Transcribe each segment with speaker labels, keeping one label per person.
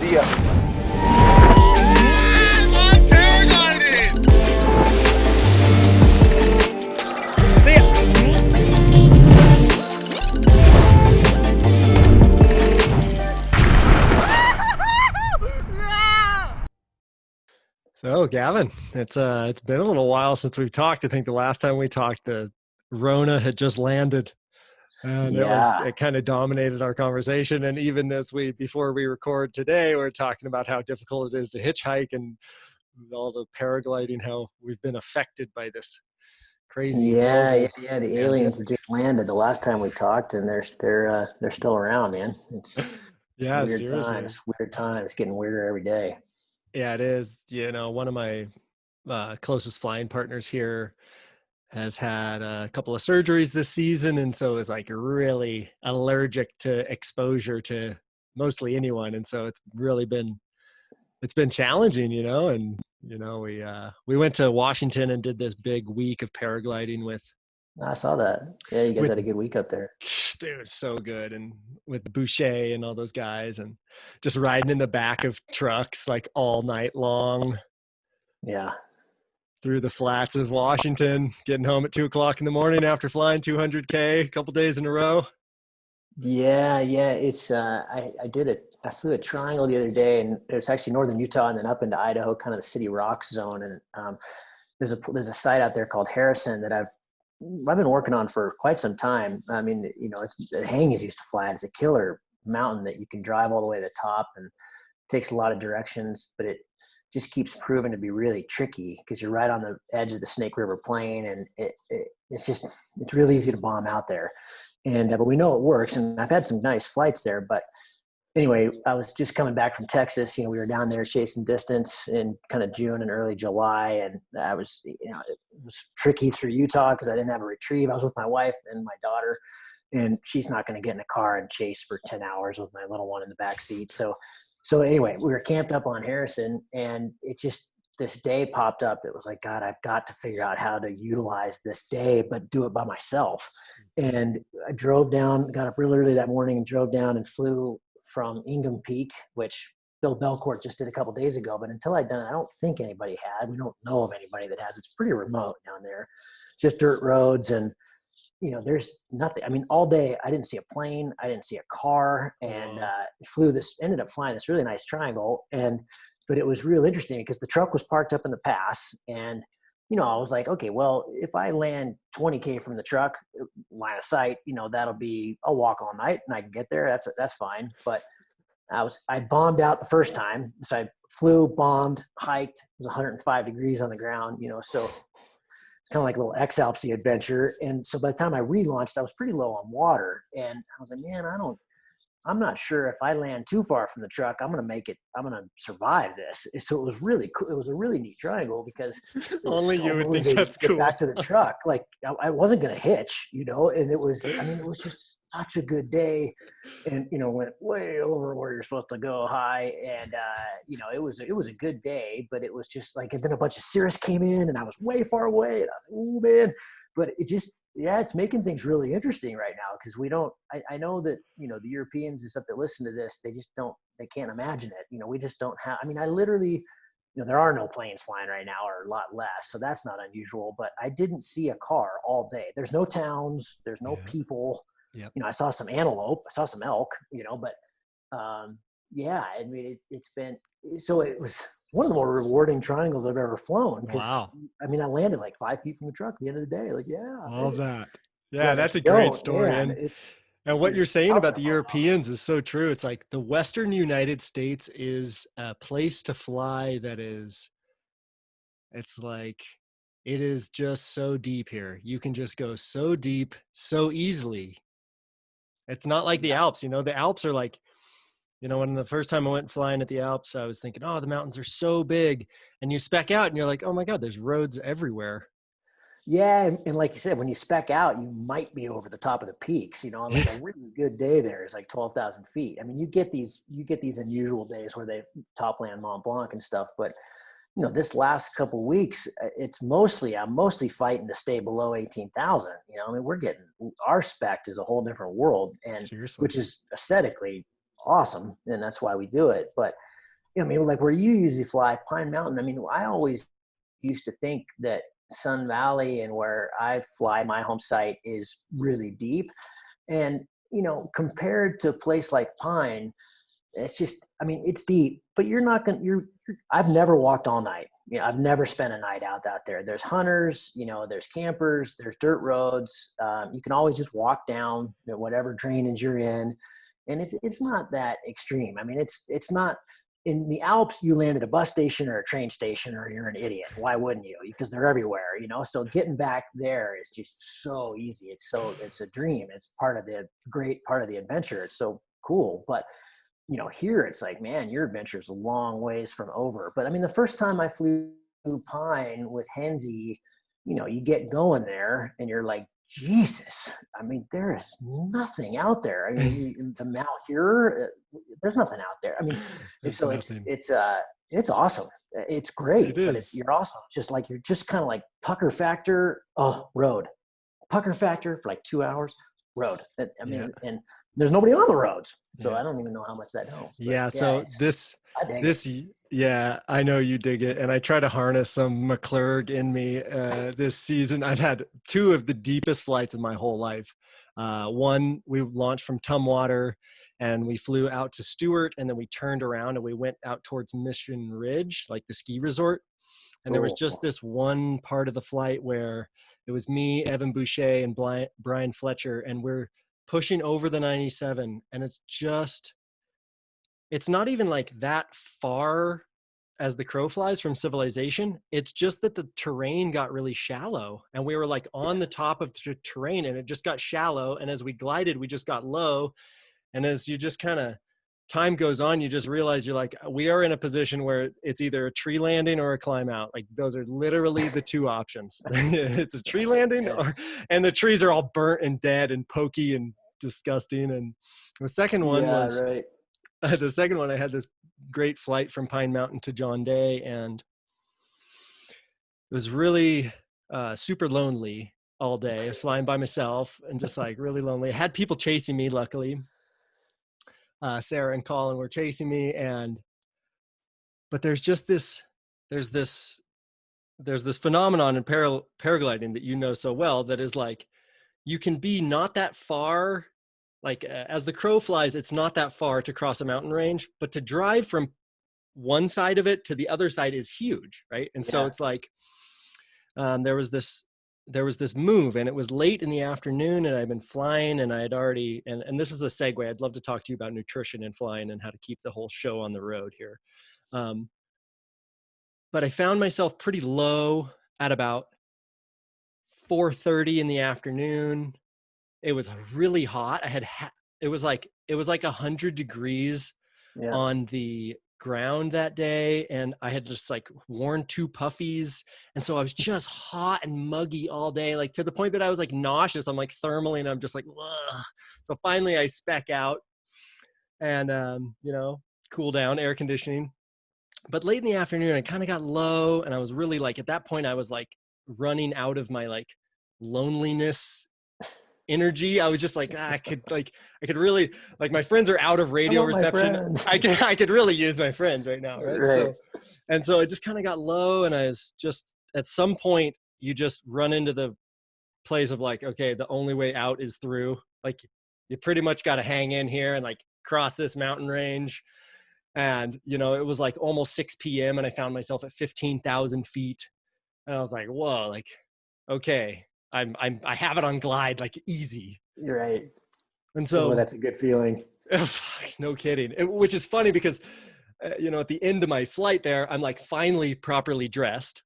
Speaker 1: See ya.
Speaker 2: I'm paragliding.
Speaker 1: See ya.
Speaker 3: So, Gavin, it's been a little while since we've talked. I think the last time we talked, the Rona had just landed, and it kind of dominated our conversation. And even before we record today, we're talking about how difficult it is to hitchhike and all the paragliding, how we've been affected by this crazy.
Speaker 4: Yeah. The aliens just landed the last time we talked, and they're still around, man. It's
Speaker 3: Yeah,
Speaker 4: weird
Speaker 3: seriously.
Speaker 4: Weird times, getting weirder every day.
Speaker 3: Yeah, it is. One of my closest flying partners here has had a couple of surgeries this season, and so is like really allergic to exposure to mostly anyone, and so it's been challenging, and we went to Washington and did this big week of paragliding with.
Speaker 4: I saw that. Yeah, you guys had a good week up there.
Speaker 3: Dude, so good. And with Boucher and all those guys, and just riding in the back of trucks like all night long.
Speaker 4: Yeah.
Speaker 3: Through the flats of Washington, getting home at 2:00 in the morning after flying 200K a couple days in a row.
Speaker 4: Yeah. It's I flew a triangle the other day, and it was actually northern Utah and then up into Idaho, kind of the City Rocks zone. And there's a site out there called Harrison that I've been working on for quite some time. I mean, the Hangies used to fly it. It's a killer mountain that you can drive all the way to the top, and it takes a lot of directions, but it just keeps proving to be really tricky because you're right on the edge of the Snake River Plain, and it's really easy to bomb out there. And but we know it works, and I've had some nice flights there. But anyway, I was just coming back from Texas. We were down there chasing distance in kind of June and early July, and I was, it was tricky through Utah because I didn't have a retrieve. I was with my wife and my daughter, and she's not going to get in a car and chase for 10 hours with my little one in the back seat. So anyway, we were camped up on Harrison, and this day popped up that was like, God, I've got to figure out how to utilize this day, but do it by myself. And I drove down, got up really early that morning and drove down and flew from Ingham Peak, which Bill Belcourt just did a couple days ago. But until I'd done it, I don't think anybody had. We don't know of anybody that has. It's pretty remote down there. It's just dirt roads, and there's nothing. I mean, all day I didn't see a plane, I didn't see a car, and ended up flying this really nice triangle. But it was real interesting because the truck was parked up in the pass, and I was like, okay, well, if I land 20K from the truck, line of sight, I'll walk all night and I can get there. That's fine. But I bombed out the first time. So I flew, bombed, hiked. It was 105 degrees on the ground, so it's kind of like a little X-Alps adventure. And so by the time I relaunched, I was pretty low on water. And I was like, man, I'm not sure if I land too far from the truck, I'm going to make it. I'm going to survive this. So it was really cool. It was a really neat triangle because
Speaker 3: only you would think that's cool.
Speaker 4: Back to the truck. Like I wasn't going to hitch, and it was just such a good day, and, went way over where you're supposed to go high. And, it was a good day, but it was just like, and then a bunch of cirrus came in and I was way far away, and I was like, oh man, but it's making things really interesting right now. Cause I know that, the Europeans and stuff that listen to this, they can't imagine it. We just don't have, I literally, there are no planes flying right now, or a lot less. So that's not unusual, but I didn't see a car all day. There's no towns, there's no people.
Speaker 3: Yep.
Speaker 4: I saw some antelope, I saw some elk, but it was one of the more rewarding triangles I've ever flown.
Speaker 3: Wow.
Speaker 4: I landed like 5 feet from the truck at the end of the day. Like, yeah.
Speaker 3: Love that. Yeah, that's a great story. And what you're saying about the Europeans is so true. It's like the Western United States is a place to fly that is, it's like, it is just so deep here. You can just go so deep, so easily. It's not like the Alps, the Alps are like, when the first time I went flying at the Alps, I was thinking, oh, the mountains are so big, and you spec out and you're like, oh my God, there's roads everywhere.
Speaker 4: Yeah. And like you said, when you spec out, you might be over the top of the peaks, like a really good day there is like 12,000 feet. You get these unusual days where they top land Mont Blanc and stuff, but this last couple of weeks, I'm mostly fighting to stay below 18,000. We're getting, our spec is a whole different world, and
Speaker 3: Seriously.
Speaker 4: Which is aesthetically awesome, and that's why we do it. But I mean, like where you usually fly, Pine Mountain, I mean, I always used to think that Sun Valley and where I fly, my home site, is really deep. And, you know, compared to a place like Pine, it's just, I mean, it's deep, but you're not going to, I've never walked all night. You know, I've never spent a night out there. There's hunters, you know, there's campers, there's dirt roads. You can always just walk down whatever drainage you're in. And it's not that extreme. I mean, it's not, in the Alps, you land at a bus station or a train station or you're an idiot. Why wouldn't you? Because they're everywhere, you know? So getting back there is just so easy. It's a dream. It's great part of the adventure. It's so cool. But, you know, here it's like, man, your adventure's a long ways from over. But I mean, the first time I flew Pine with Henzi, you know, you get going there and you're like, Jesus, I mean, there is nothing out there. I mean, the Malheur, there's nothing out there. I mean, so it's awesome. It's great, but you're also just like, you're just kind of like pucker factor. Oh, road, pucker factor for like 2 hours, road. I mean, and there's nobody on the roads. So I don't even know how much that helps.
Speaker 3: Yeah. So I know you dig it. And I try to harness some McClurg in me this season. I've had 2 of the deepest flights of my whole life. One, we launched from Tumwater and we flew out to Stewart, and then we turned around and we went out towards Mission Ridge, like the ski resort. And there was just this one part of the flight where it was me, Evan Boucher, and Brian Fletcher, and we're pushing over the 97, and it's not even like that far as the crow flies from civilization. It's just that the terrain got really shallow, and we were like on the top of the terrain, and it just got shallow. And as we glided, we just got low. And as you just kind of, time goes on, you just realize you're like, we are in a position where it's either a tree landing or a climb out. Like those are literally the 2 options. It's a tree landing and the trees are all burnt and dead and pokey and disgusting. And the second one the second one, I had this great flight from Pine Mountain to John Day, and it was really super lonely all day. I was flying by myself and just like really lonely. I had people chasing me, luckily. Sarah and Colin were chasing me, but there's this phenomenon in paragliding that you know so well, that is like, you can be not that far, like as the crow flies, it's not that far to cross a mountain range, but to drive from one side of it to the other side is huge, right? And so it's like, there was this move, and it was late in the afternoon, and I'd been flying, and I had already, and this is a segue. I'd love to talk to you about nutrition and flying and how to keep the whole show on the road here. But I found myself pretty low at about 4:30 in the afternoon. It was really hot. It was like 100 degrees on the ground that day, and I had just like worn 2 puffies, and so I was just hot and muggy all day, like to the point that I was like nauseous. I'm like thermally, and I'm just like, ugh. So finally I spec out and you know, cool down, air conditioning. But late in the afternoon, I kind of got low, and I was really like, at that point I was like running out of my like loneliness energy. I was just like, I could really, like, my friends are out of radio reception. I could really use my friends right now. Right. So it just kind of got low, and I was just, at some point you just run into the place of like, okay, the only way out is through. Like, you pretty much got to hang in here and like cross this mountain range. And, you know, it was like almost 6 p.m. and I found myself at 15,000 feet. And I was like, whoa, like, okay, I have it on glide, like easy.
Speaker 4: You're right.
Speaker 3: And so
Speaker 4: that's a good feeling.
Speaker 3: No kidding. Which is funny because, you know, at the end of my flight there, I'm like finally properly dressed,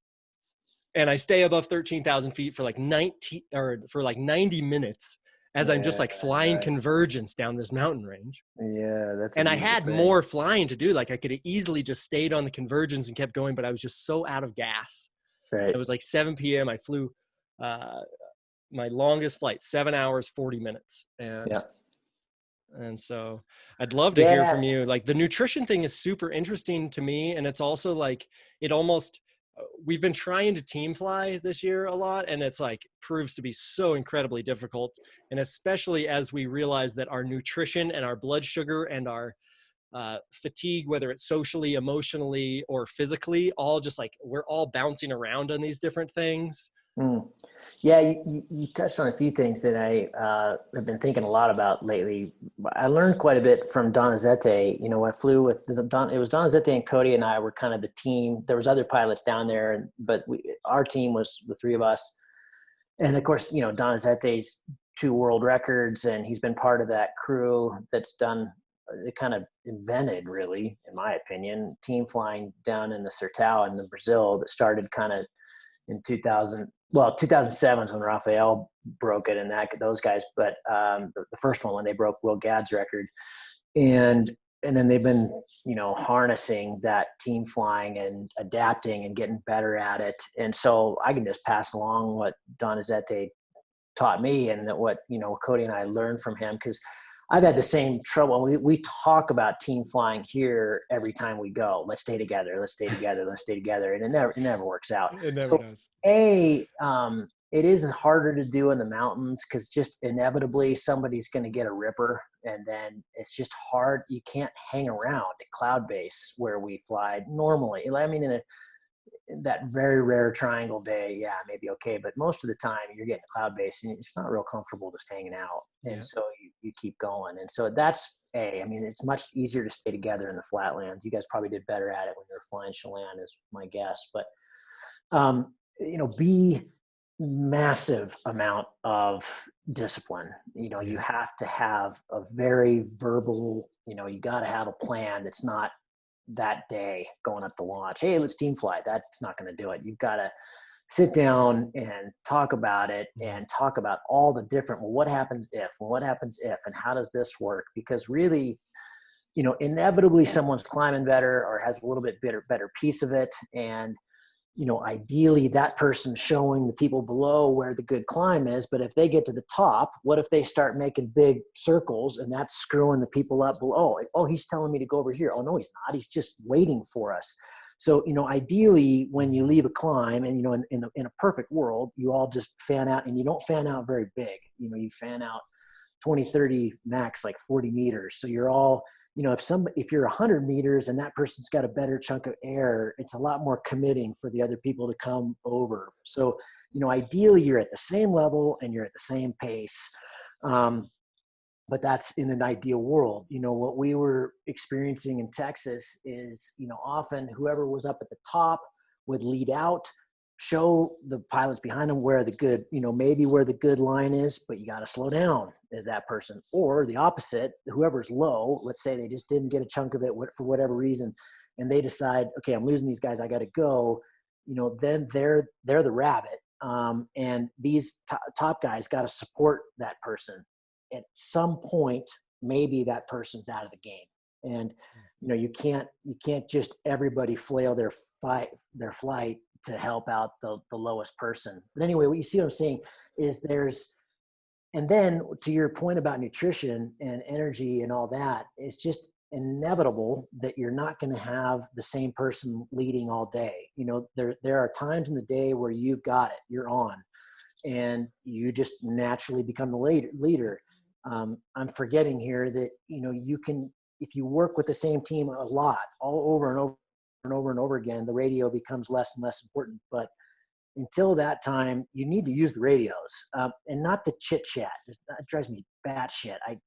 Speaker 3: and I stay above 13,000 feet for like 90 minutes as I'm just like flying convergence down this mountain range.
Speaker 4: Yeah.
Speaker 3: And I had more flying to do. Like, I could have easily just stayed on the convergence and kept going, but I was just so out of gas.
Speaker 4: Right.
Speaker 3: It was like 7 p.m. I flew my longest flight, 7 hours, 40 minutes. And so I'd love to hear from you. Like, the nutrition thing is super interesting to me. And it's also like, we've been trying to team fly this year a lot, and it's like proves to be so incredibly difficult. And especially as we realize that our nutrition and our blood sugar and our fatigue, whether it's socially, emotionally, or physically, all just like we're all bouncing around on these different things.
Speaker 4: Yeah, you touched on a few things that I have been thinking a lot about lately. I learned quite a bit from Donizete. You know, I flew with it was Donizete and Cody and I were kind of the team. There was other pilots down there, but our team was the three of us. And of course, you know, Donizete's 2 world records, and he's been part of that crew that's done. It kind of invented, really, in my opinion, team flying down in the Sertão in Brazil that started kind of in 2007 is when Rafael broke it and those guys, but the first one when they broke Will Gadd's record, and then they've been, you know, harnessing that team flying and adapting and getting better at it. And so I can just pass along what Donizete taught me and that what, you know, Cody and I learned from him, because I've had the same trouble. We talk about team flying here every time we go. Let's stay together. Let's stay together. Let's stay together. And it never works out.
Speaker 3: It never does.
Speaker 4: It is harder to do in the mountains because just inevitably somebody's going to get a ripper, and then it's just hard. You can't hang around at Cloudbase where we fly normally. I mean, in that very rare triangle day, yeah, maybe okay, but most of the time you're getting Cloudbase and it's not real comfortable just hanging out, and so you keep going. And so that's I mean, it's much easier to stay together in the flatlands. You guys probably did better at it when you were flying Chelan, is my guess. But you know, be massive amount of discipline. You know, you have to have a very verbal, you know, you got to have a plan that's not that day going up to launch, hey, let's team fly. That's not going to do it. You've got to sit down and talk about it and talk about all the different, well, what happens if, and how does this work? Because really, you know, inevitably someone's climbing better or has a little bit better piece of it. And, you know, ideally that person's showing the people below where the good climb is. But if they get to the top, what if they start making big circles and that's screwing the people up below? Oh, he's telling me to go over here. Oh, no, he's not. He's just waiting for us. So, you know, ideally when you leave a climb and, you know, in a perfect world, you all just fan out, and you don't fan out very big. You know, you fan out 20, 30 max, like 40 meters. So you're all, you know, if you're 100 meters and that person's got a better chunk of air, it's a lot more committing for the other people to come over. So, you know, ideally you're at the same level and you're at the same pace. But that's in an ideal world. You know, what we were experiencing in Texas is, you know, often whoever was up at the top would lead out, show the pilots behind them where the good, you know, maybe where the good line is, but you got to slow down as that person. Or the opposite, whoever's low, let's say they just didn't get a chunk of it for whatever reason, and they decide, okay, I'm losing these guys, I got to go. You know, then they're the rabbit. And these top guys got to support that person. At some point, maybe that person's out of the game. And, you know, you can't just everybody flail their flight to help out the lowest person. But anyway, what you see what I'm saying is and then to your point about nutrition and energy and all that, it's just inevitable that you're not going to have the same person leading all day. You know, there are times in the day where you've got it, you're on, and you just naturally become the leader. I'm forgetting here that, you know, you can, if you work with the same team a lot, all over and over and over and over again, the radio becomes less and less important. But until that time, you need to use the radios, and not the chit chat. That drives me batshit. I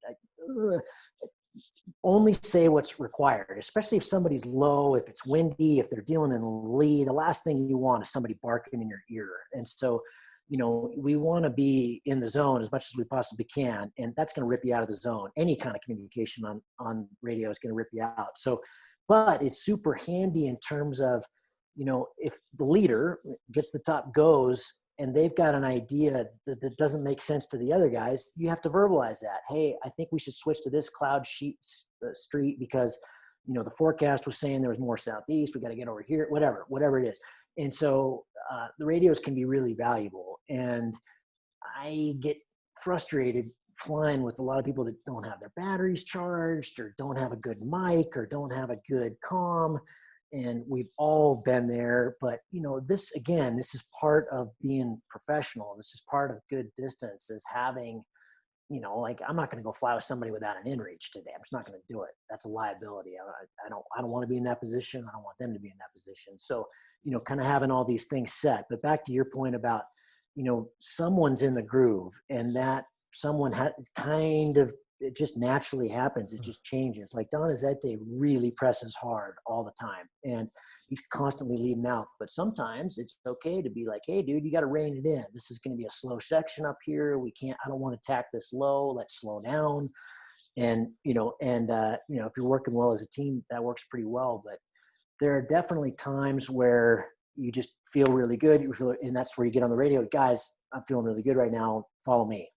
Speaker 4: only say what's required, especially if somebody's low, if it's windy, if they're dealing in lee. The last thing you want is somebody barking in your ear. And so, you know, we want to be in the zone as much as we possibly can, and that's going to rip you out of the zone. Any kind of communication on radio is going to rip you out. So, but it's super handy in terms of, you know, if the leader gets the top goes and they've got an idea that doesn't make sense to the other guys, you have to verbalize that. Hey, I think we should switch to this cloud street because, you know, the forecast was saying there was more southeast. We got to get over here, whatever it is. And so the radios can be really valuable. And I get frustrated flying with a lot of people that don't have their batteries charged or don't have a good mic or don't have a good comm. And we've all been there. But, you know, this is part of being professional. This is part of good distance, is having like I'm not going to go fly with somebody without an inReach today. I'm just not going to do it. That's a liability. I don't want to be in that position. I don't want them to be in that position. So, kind of having all these things set. But back to your point about, someone's in the groove, and that someone it just naturally happens. It just changes. Like Donizete really presses hard all the time, and he's constantly leading out. But sometimes it's okay to be like, hey, dude, you got to rein it in. This is going to be a slow section up here. I don't want to tack this low. Let's slow down. And, if you're working well as a team, that works pretty well. But there are definitely times where you just feel really good. And that's where you get on the radio. Guys, I'm feeling really good right now. Follow me.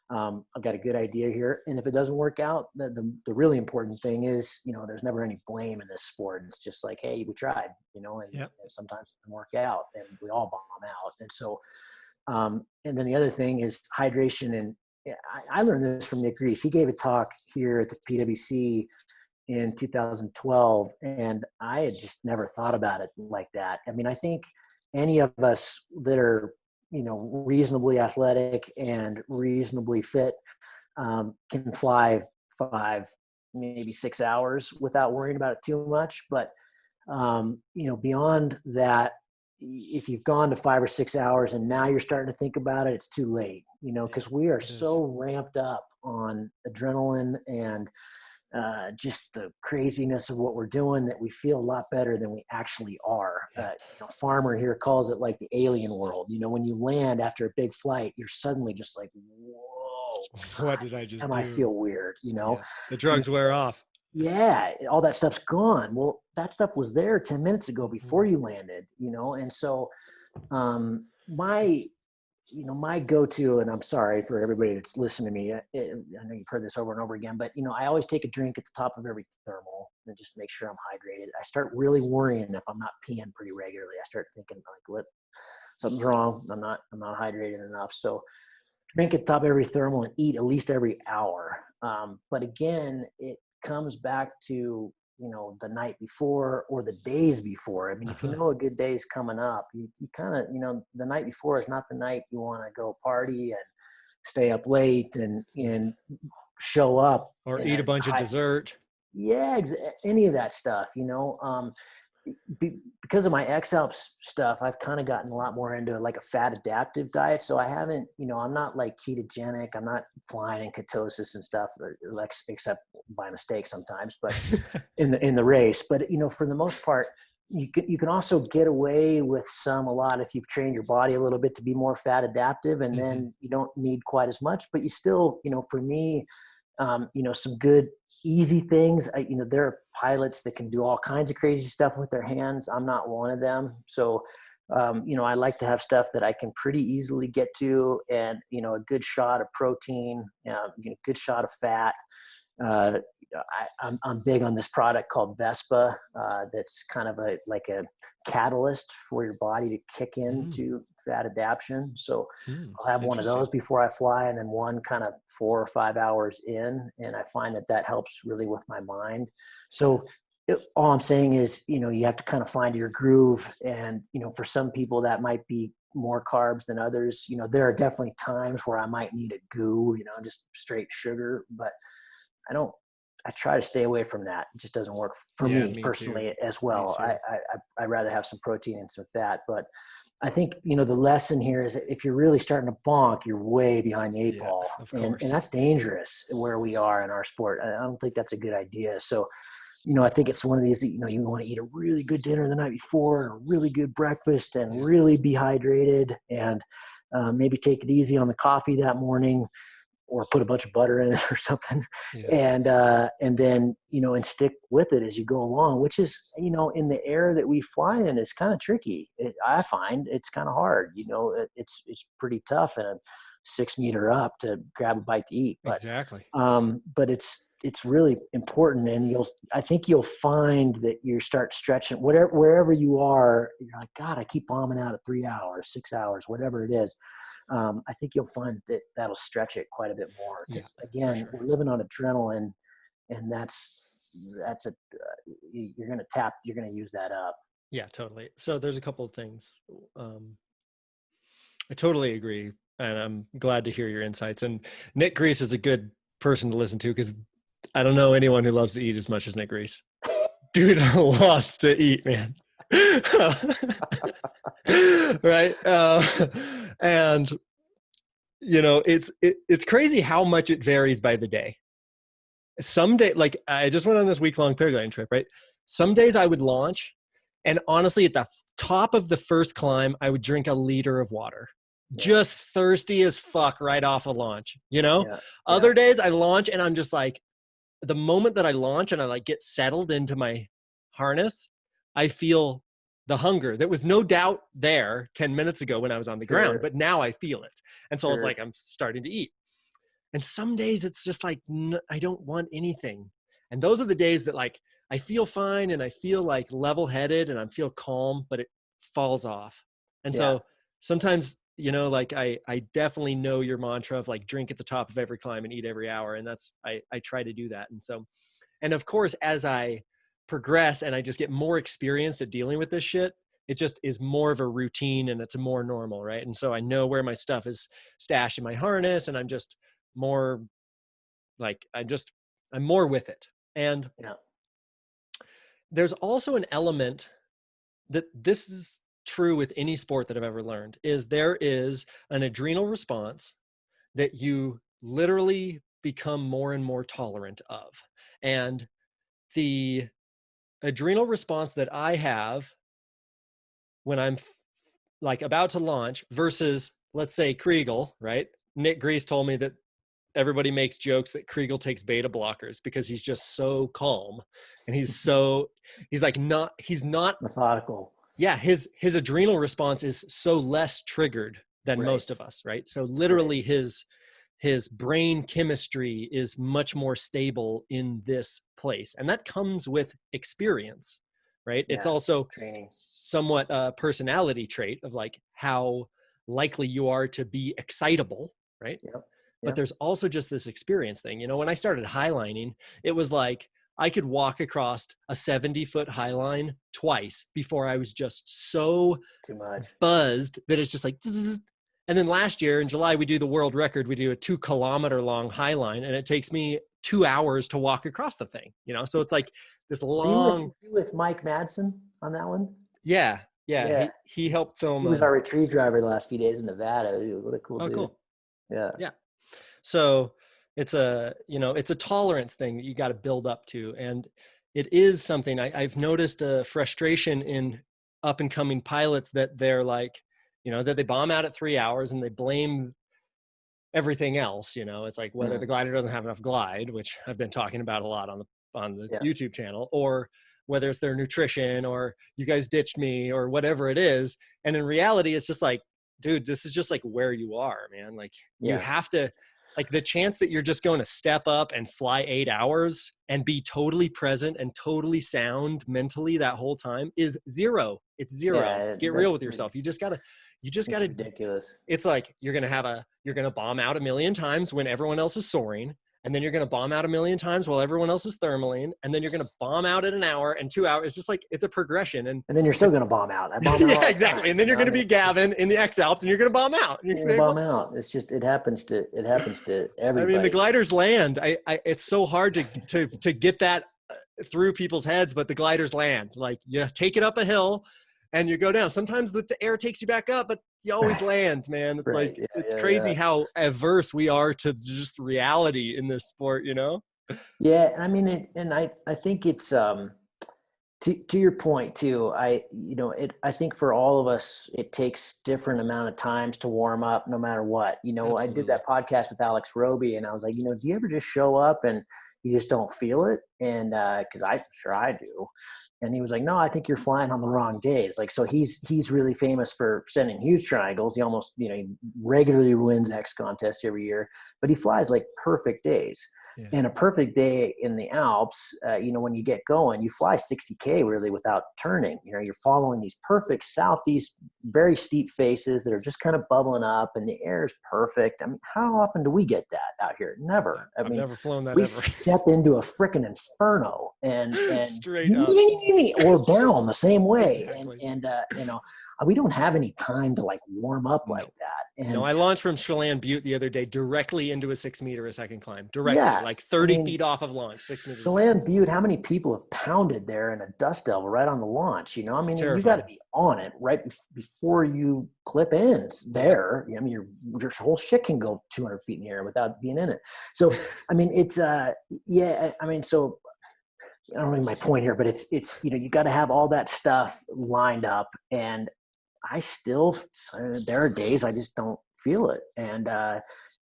Speaker 4: I've got a good idea here. And if it doesn't work out, the really important thing is, there's never any blame in this sport. It's just like, hey, we tried, and sometimes it doesn't work out and we all bomb out. And so, and then the other thing is hydration. And I learned this from Nick Reese. He gave a talk here at the PWC in 2012, and I had just never thought about it like that. I mean, I think any of us that are, reasonably athletic and reasonably fit can fly 5, maybe 6 hours without worrying about it too much. But, beyond that, if you've gone to 5 or 6 hours and now you're starting to think about it, it's too late, because we are so ramped up on adrenaline and just the craziness of what we're doing that we feel a lot better than we actually are. Farmer here calls it like the alien world. When you land after a big flight, you're suddenly just like, whoa,
Speaker 3: what did I just do?
Speaker 4: I feel weird,
Speaker 3: The drugs wear off.
Speaker 4: Yeah, all that stuff's gone. Well, that stuff was there 10 minutes ago before you landed, and so my go-to, and I'm sorry for everybody that's listening to me. I know you've heard this over and over again, but I always take a drink at the top of every thermal and just make sure I'm hydrated. I start really worrying if I'm not peeing pretty regularly. I start thinking like, what? Something's wrong. I'm not hydrated enough. So drink at the top of every thermal and eat at least every hour. But again, it comes back to the night before or the days before. I mean, if a good day is coming up, you kind of, the night before is not the night you want to go party and stay up late and show up.
Speaker 3: Or eat a bunch of dessert.
Speaker 4: Yeah, any of that stuff, because of my X-Alps stuff, I've kind of gotten a lot more into like a fat adaptive diet. So I haven't, I'm not like ketogenic. I'm not flying in ketosis and stuff, except by mistake sometimes, but in the race. But, for the most part, you can also get away with a lot if you've trained your body a little bit to be more fat adaptive, and then you don't need quite as much, but you still, for me, some good, easy things. There are pilots that can do all kinds of crazy stuff with their hands. I'm not one of them. So, I like to have stuff that I can pretty easily get to, and, a good shot of protein, good shot of fat. I'm big on this product called Vespa. That's kind of like a catalyst for your body to kick into fat adaptation. So I'll have one of those before I fly, and then one kind of 4 or 5 hours in. And I find that helps really with my mind. So all I'm saying is, you have to kind of find your groove. And, for some people that might be more carbs than others. There are definitely times where I might need a goo, just straight sugar, but I try to stay away from that. It just doesn't work for me personally as well. I'd rather have some protein and some fat, but I think, the lesson here is that if you're really starting to bonk, you're way behind the 8 ball, and that's dangerous where we are in our sport. I don't think that's a good idea. So, I think it's one of these that, you want to eat a really good dinner the night before, and a really good breakfast, and really be hydrated, and maybe take it easy on the coffee that morning, or put a bunch of butter in it or something. And then, and stick with it as you go along, which is, in the air that we fly in is kind of tricky. I find it's kind of hard, it's pretty tough and a 6 meter up to grab a bite to eat. But,
Speaker 3: exactly.
Speaker 4: But it's really important. And I think you'll find that you start stretching wherever you are. You're like, God, I keep bombing out at 3 hours, 6 hours, whatever it is. I think you'll find that that'll stretch it quite a bit more. Because again, we're living on adrenaline, and you're going to use that up.
Speaker 3: Yeah, totally. So there's a couple of things. I totally agree. and I'm glad to hear your insights. And Nick Grease is a good person to listen to, because I don't know anyone who loves to eat as much as Nick Grease. Dude loves to eat, man. Right. And you know, it's crazy how much it varies by the day. Some day, like I just went on this week-long paragliding trip, right? Some days I would launch, and honestly, at the top of the first climb, I would drink a liter of water. Just thirsty as fuck right off a launch, you know? Other days I launch and I'm just like, the moment that I launch and I like get settled into my harness, I feel the hunger that was no doubt there 10 minutes ago when I was on the ground, but now I feel it. And so it's like, I'm starting to eat. And some days it's just like, I don't want anything. And those are the days that like, I feel fine and I feel like level-headed and I feel calm, but it falls off. And so sometimes, you know, like I definitely know your mantra of like drink at the top of every climb and eat every hour. And that's, I try to do that. And so, and of course, as I progress and I just get more experienced at dealing with this shit, it just is more of a routine and it's more normal. Right. And so I know where my stuff is stashed in my harness, and I'm just more like, I'm more with it. And there's also an element that this is true with any sport that I've ever learned, is there is an adrenal response that you literally become more and more tolerant of. And the adrenal response that I have when I'm like about to launch versus, let's say, Kriegel, right? Nick Grease told me that everybody makes jokes that Kriegel takes beta blockers because he's just so calm and he's not
Speaker 4: methodical.
Speaker 3: Yeah. His adrenal response is so less triggered than most of us. Right. So literally his brain chemistry is much more stable in this place. And that comes with experience, right? It's also training, somewhat a personality trait of like how likely you are to be excitable. Right. But there's also just this experience thing. You know, when I started highlining, it was like I could walk across a 70-foot highline twice before I was just so
Speaker 4: too much
Speaker 3: buzzed that it's just like, and then last year in July, we do the world record. We do a 2-kilometer long highline, and it takes me 2 hours to walk across the thing, you know? So it's like this long.
Speaker 4: Were you with Mike Madsen on that one?
Speaker 3: Yeah. He helped film.
Speaker 4: He was our retrieve driver the last few days in Nevada. Dude, what a cool dude.
Speaker 3: Cool.
Speaker 4: Yeah.
Speaker 3: So it's a tolerance thing that you got to build up to. And it is something I've noticed a frustration in up and coming pilots that they're like, you know, that they bomb out at 3 hours and they blame everything else. You know, it's like whether the glider doesn't have enough glide, which I've been talking about a lot on the YouTube channel, or whether it's their nutrition or you guys ditched me or whatever it is. And in reality, it's just like, dude, this is just like where you are, man. Like you have to, like the chance that you're just going to step up and fly 8 hours and be totally present and totally sound mentally that whole time is zero. It's zero.
Speaker 4: Yeah,
Speaker 3: get real with yourself. You just gotta
Speaker 4: ridiculous.
Speaker 3: It's like, you're going to bomb out a million times when everyone else is soaring. And then you're going to bomb out a million times while everyone else is thermaling. And then you're going to bomb out at an hour and 2 hours. It's just like, it's a progression. And
Speaker 4: then you're still going to bomb out.
Speaker 3: Yeah, exactly. And then you're going to be Gavin in the X-Alps and you're going to bomb out.
Speaker 4: You're going to bomb out. It's just, it happens to everybody.
Speaker 3: I mean, the gliders land. It's so hard to get that through people's heads, but the gliders land. Like you take it up a hill and you go down. Sometimes the air takes you back up, but you always land, man. It's like, it's crazy how averse we are to just reality in this sport, you know?
Speaker 4: Yeah. I mean, I think it's, to your point too, I think for all of us, it takes different amount of times to warm up no matter what. You know, absolutely. I did that podcast with Alex Roby and I was like, you know, do you ever just show up and you just don't feel it? And, cause I'm sure I do. And he was like, no, I think you're flying on the wrong days. Like, so he's really famous for sending huge triangles. He almost, you know, he regularly wins X contests every year, but he flies like perfect days. Yeah. And a perfect day in the Alps, you know, when you get going, you fly 60K really without turning. You know, you're following these perfect southeast, very steep faces that are just kind of bubbling up and the air is perfect. I mean, how often do we get that out here? Never.
Speaker 3: I've never flown that
Speaker 4: we
Speaker 3: ever.
Speaker 4: Step into a freaking inferno and
Speaker 3: straight up
Speaker 4: or down the same way.
Speaker 3: Exactly.
Speaker 4: And you know, we don't have any time to like warm up like that. And
Speaker 3: no, I launched from Chelan Butte the other day directly into a 6 meter a second climb, directly, like 30 feet off of launch, 6 meters.
Speaker 4: Chelan Butte, how many people have pounded there in a dust devil right on the launch? You know, I mean, you got to be on it right before you clip ends there. I mean, your whole shit can go 200 feet in the air without being in it. So, I mean, it's, yeah, I mean, so I don't know my point here, but it's, you know, you got to have all that stuff lined up, and there are days I just don't feel it. And,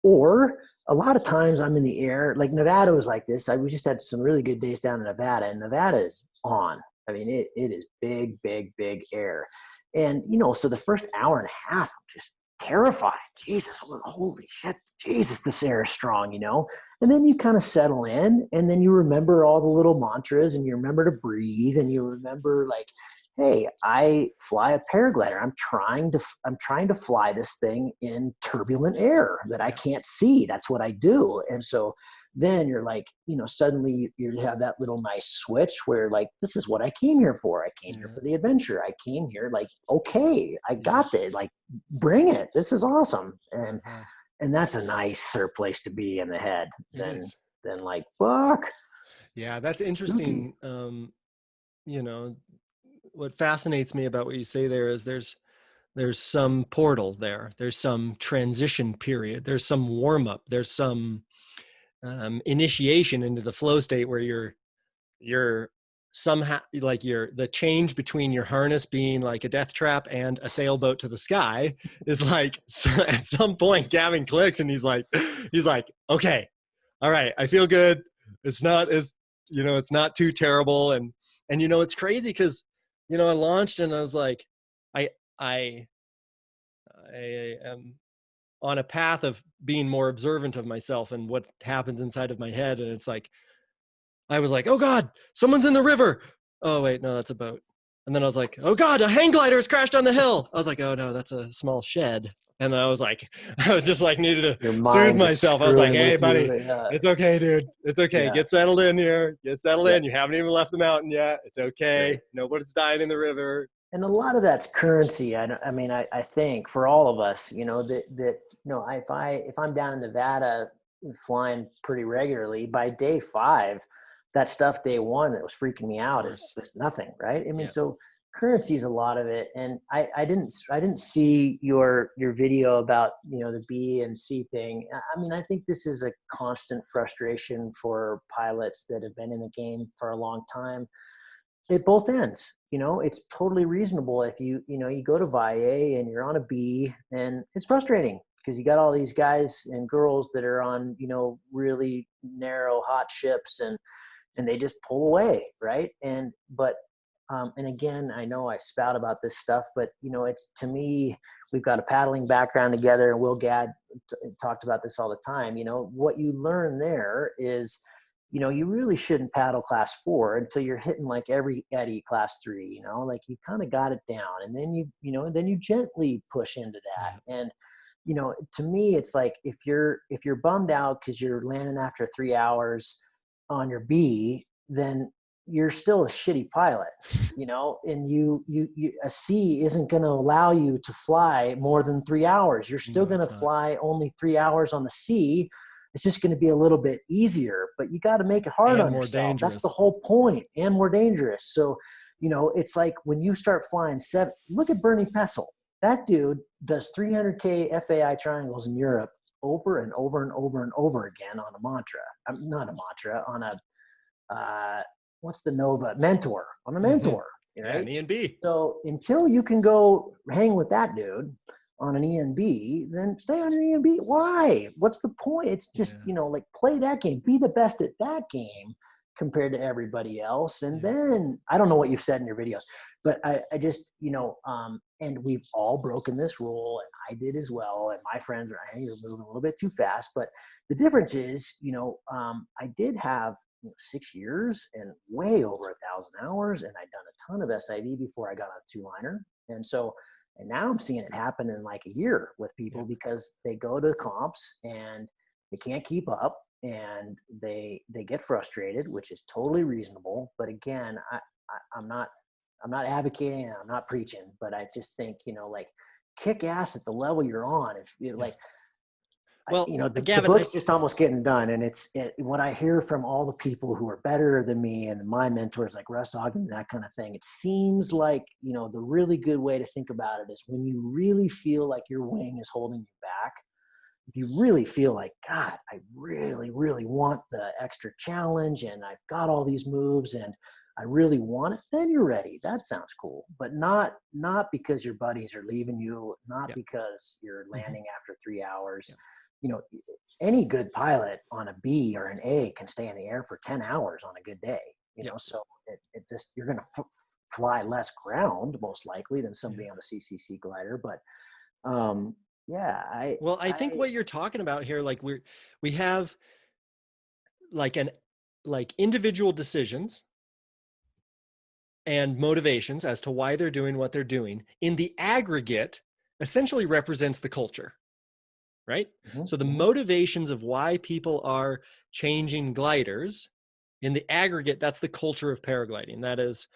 Speaker 4: or a lot of times I'm in the air, like Nevada was like this. We just had some really good days down in Nevada, and Nevada is on. I mean, it is big, big, big air. And, you know, so the first hour and a half, I'm just terrified. Jesus, holy shit. Jesus, this air is strong, you know? And then you kind of settle in, and then you remember all the little mantras, and you remember to breathe, and you remember like, hey, I fly a paraglider. I'm trying to fly this thing in turbulent air that I can't see. That's what I do. And so then you're like, you know, suddenly you have that little nice switch where like, this is what I came here for. I came here for the adventure. I came here like, okay, I got it. Like, bring it. This is awesome. And that's a nicer place to be in the head than like, fuck.
Speaker 3: Yeah, that's interesting. You know, what fascinates me about what you say there is there's some portal there. There's some transition period. There's some warm up. There's some initiation into the flow state where you're somehow like the change between your harness being like a death trap and a sailboat to the sky is like, at some point Gavin clicks and he's like, okay, all right, I feel good. It's not as, you know, it's not too terrible. And you know, it's crazy because, you know, I launched and I was like, I am on a path of being more observant of myself and what happens inside of my head. And it's like, I was like, oh God, someone's in the river. Oh wait, no, that's a boat. And then I was like, oh God, a hang glider has crashed on the hill. I was like, oh no, that's a small shed. And I was just like, needed to soothe myself. I was like, hey buddy, it's okay, dude. It's okay. Yeah. Get settled in here. Get settled in. You haven't even left the mountain yet. It's okay. Right. Nobody's dying in the river.
Speaker 4: And a lot of that's currency. I mean, I think for all of us, you know, that, you know, if I'm down in Nevada flying pretty regularly, by day 5, that stuff day 1 that was freaking me out is nothing. Right. I mean, so currency is a lot of it. And I didn't see your video about, you know, the B and C thing. I mean, I think this is a constant frustration for pilots that have been in the game for a long time. At both ends, you know, it's totally reasonable if you go to VIA and you're on a B, and it's frustrating because you got all these guys and girls that are on, you know, really narrow hot ships and they just pull away. Right. And again, I know I spout about this stuff, but, you know, it's, to me, we've got a paddling background together, and Will Gadd talked about this all the time. You know, what you learn there is, you know, you really shouldn't paddle class 4 until you're hitting like every eddy class 3, you know, like you kind of got it down, and then then you gently push into that. And, you know, to me, it's like, if you're bummed out because you're landing after 3 hours on your B, then you're still a shitty pilot, you know, and a C isn't going to allow you to fly more than 3 hours. You're still going to fly only 3 hours on the C. It's just going to be a little bit easier, but you got to make it hard on yourself. Dangerous. That's the whole point, and more dangerous. So, you know, it's like when you start flying 7, look at Bernie Pessel. That dude does 300K FAI triangles in Europe over and over and over and over again on a mantra. Not a mantra, on a, what's the Nova? Mentor, on a Mentor. Right?
Speaker 3: Yeah, an E and B.
Speaker 4: So until you can go hang with that dude on an E and B, then stay on your E and B. Why? What's the point? It's just, you know, like, play that game. Be the best at that game compared to everybody else. And then, I don't know what you've said in your videos, but I just, you know, and we've all broken this rule, and I did as well. And my friends are, hey, you're moving a little bit too fast. But the difference is, you know, I did have 6 years and way over 1,000 hours, and I'd done a ton of SIV before I got on a 2-liner. And so, and now I'm seeing it happen in like a year with people because they go to comps and they can't keep up, and they get frustrated, which is totally reasonable. But again, I'm not I'm not advocating, I'm not preaching, but I just think, like kick ass at the level you're on. If you're like,
Speaker 3: well,
Speaker 4: the
Speaker 3: Gavin,
Speaker 4: book's just almost getting done. And what I hear from all the people who are better than me and my mentors like Russ Ogden, that kind of thing, it seems like, the really good way to think about it is when you really feel like your wing is holding you back. If you really feel like, God, I really, really want the extra challenge and I've got all these moves and I really want it, then you're ready. That sounds cool, but not because your buddies are leaving you, not because you're landing after 3 hours. Any good pilot on a B or an A can stay in the air for 10 hours on a good day, so it just, you're going to fly less ground most likely than somebody on a CCC glider. But I
Speaker 3: think what you're talking about here, like we have like individual decisions and motivations as to why they're doing what they're doing. In the aggregate, essentially represents the culture. Right? Mm-hmm. So the motivations of why people are changing gliders in the aggregate, that's the culture of paragliding. That is,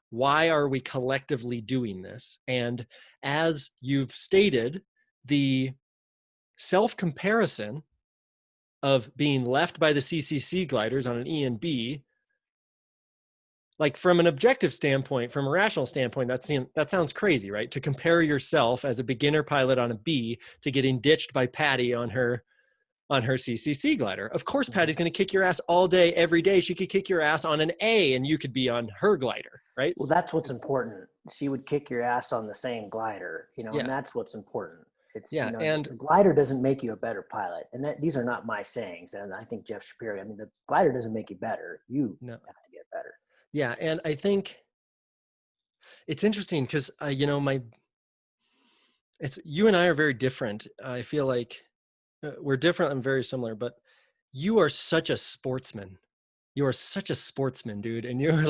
Speaker 3: why are we collectively doing this? And as you've stated, the self-comparison of being left by the CCC gliders on an E and B, like from an objective standpoint, from a rational standpoint, that sounds crazy, right? To compare yourself as a beginner pilot on a B to getting ditched by Patty on her CCC glider. Of course, Patty's going to kick your ass all day, every day. She could kick your ass on an A and you could be on her glider, right?
Speaker 4: Well, that's what's important. She would kick your ass on the same glider, and that's what's important. It's, and the glider doesn't make you a better pilot. And these are not my sayings. And I think Jeff Shapiro, the glider doesn't make you better. You have to get better.
Speaker 3: Yeah. And I think it's interesting because, you and I are very different. I feel like we're different and very similar, but you are such a sportsman. You are such a sportsman, dude. And you're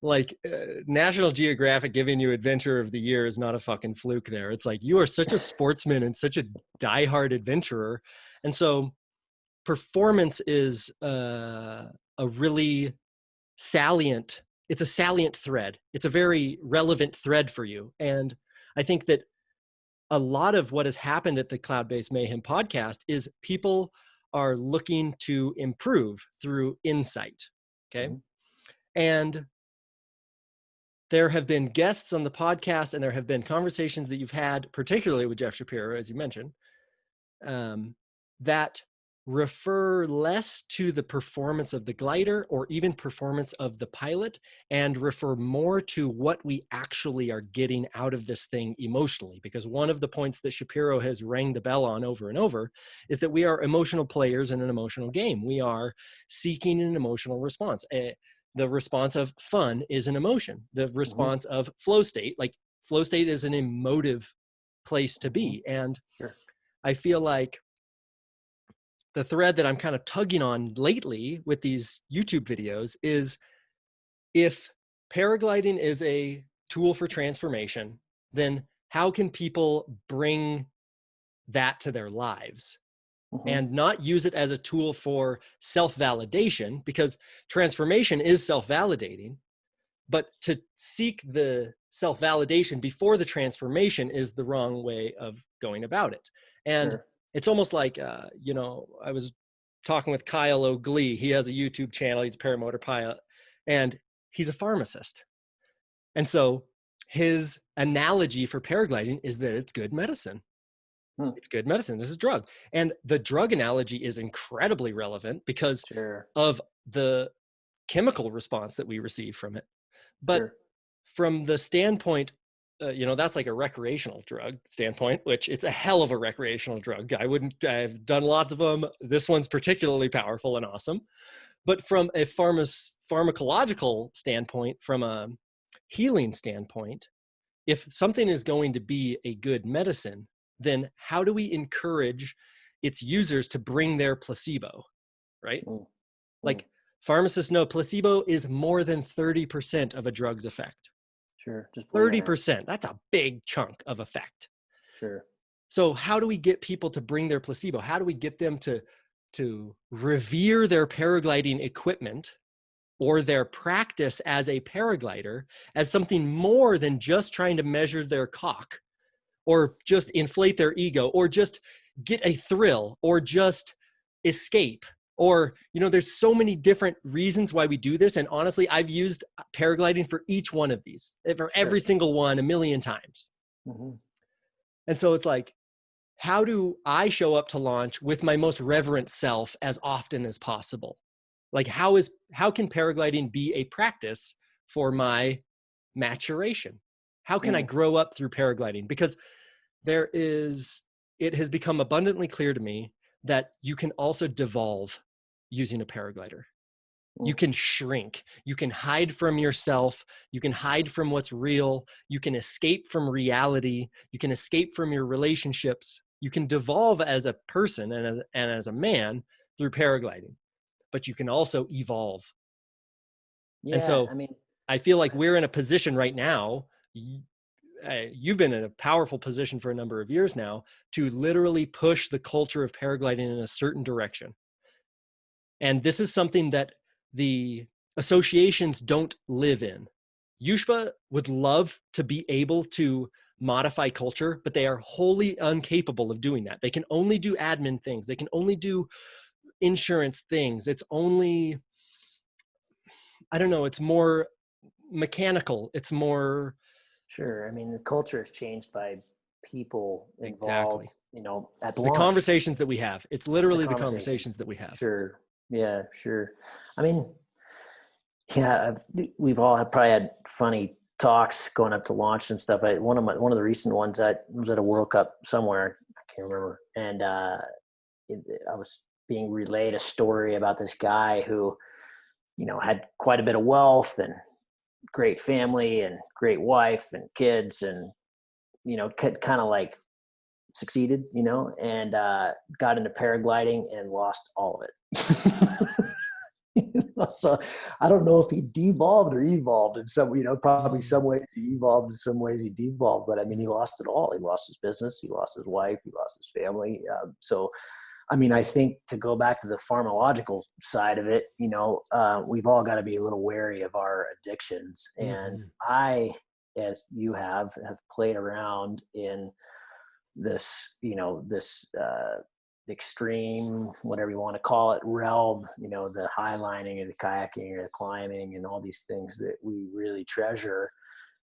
Speaker 3: like National Geographic giving you Adventurer of the Year is not a fucking fluke there. It's like, you are such a sportsman and such a diehard adventurer. And so performance is a really salient thread. It's a very relevant thread for you. And I think that a lot of what has happened at the Cloudbase Mayhem podcast is people are looking to improve through insight. Okay. Mm-hmm. And there have been guests on the podcast and there have been conversations that you've had, particularly with Jeff Shapiro, as you mentioned, that refer less to the performance of the glider or even performance of the pilot and refer more to what we actually are getting out of this thing emotionally. Because one of the points that Shapiro has rang the bell on over and over is that we are emotional players in an emotional game. We are seeking an emotional response. The response of fun is an emotion. The response of flow state is an emotive place to be. And I feel like the thread that I'm kind of tugging on lately with these YouTube videos is, if paragliding is a tool for transformation, then how can people bring that to their lives and not use it as a tool for self-validation? Because transformation is self-validating, but to seek the self-validation before the transformation is the wrong way of going about it. And it's almost like, I was talking with Kyle O'Glee. He has a YouTube channel. He's a paramotor pilot, and he's a pharmacist. And so his analogy for paragliding is that it's good medicine. It's good medicine. This is a drug. And the drug analogy is incredibly relevant because of the chemical response that we receive from it. But from the standpoint, that's like a recreational drug standpoint, which it's a hell of a recreational drug. I've done lots of them. This one's particularly powerful and awesome. But from a pharmacological standpoint, from a healing standpoint, if something is going to be a good medicine, then how do we encourage its users to bring their placebo, right? Like pharmacists know placebo is more than 30% of a drug's effect.
Speaker 4: Just
Speaker 3: 30%. That's a big chunk of effect. So how do we get people to bring their placebo? How do we get them to revere their paragliding equipment or their practice as a paraglider as something more than just trying to measure their cock, or just inflate their ego, or just get a thrill, or just escape. Or, there's so many different reasons why we do this. And honestly, I've used paragliding for each one of these, for every single one, a million times.
Speaker 4: Mm-hmm.
Speaker 3: And so it's like, how do I show up to launch with my most reverent self as often as possible? Like, how can paragliding be a practice for my maturation? How can I grow up through paragliding? Because it has become abundantly clear to me that you can also devolve using a paraglider. You can shrink. You can hide from yourself. You can hide from what's real. You can escape from reality. You can escape from your relationships. You can devolve as a person and as a man through paragliding, but you can also evolve.
Speaker 4: Yeah,
Speaker 3: and so I feel like we're in a position right now. You've been in a powerful position for a number of years now to literally push the culture of paragliding in a certain direction. And this is something that the associations don't live in. USHPA would love to be able to modify culture, but they are wholly incapable of doing that. They can only do admin things. They can only do insurance things. It's only, it's more mechanical. It's more.
Speaker 4: Sure. I mean, the culture is changed by people involved, at the
Speaker 3: The
Speaker 4: launch.
Speaker 3: conversations that we have. It's literally the conversations that we have.
Speaker 4: Sure. Yeah, sure. I mean, yeah, we've all probably had funny talks going up to launch and stuff. One of the recent ones, I was at a World Cup somewhere, I can't remember, and I was being relayed a story about this guy who, had quite a bit of wealth and great family and great wife and kids, and kind of like succeeded, and got into paragliding and lost all of it. So I don't know if he devolved or evolved in some, probably some ways he evolved, in some ways he devolved, but I mean, he lost it all. He lost his business, he lost his wife, he lost his family. So, I mean, I think to go back to the pharmacological side of it, we've all got to be a little wary of our addictions. And I, as you have played around in this, this extreme, whatever you want to call it, realm, the highlining or the kayaking or the climbing and all these things that we really treasure.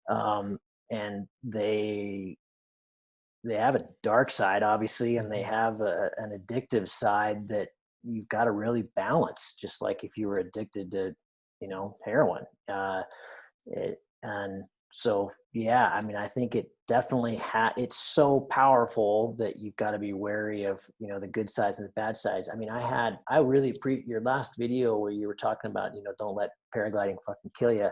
Speaker 4: And they have a dark side, obviously, and they have an addictive side that you've got to really balance, just like if you were addicted to, heroin. And so, yeah, I mean, I think it definitely it's so powerful that you've got to be wary of, the good sides and the bad sides. I mean, I really your last video where you were talking about, don't let paragliding fucking kill you.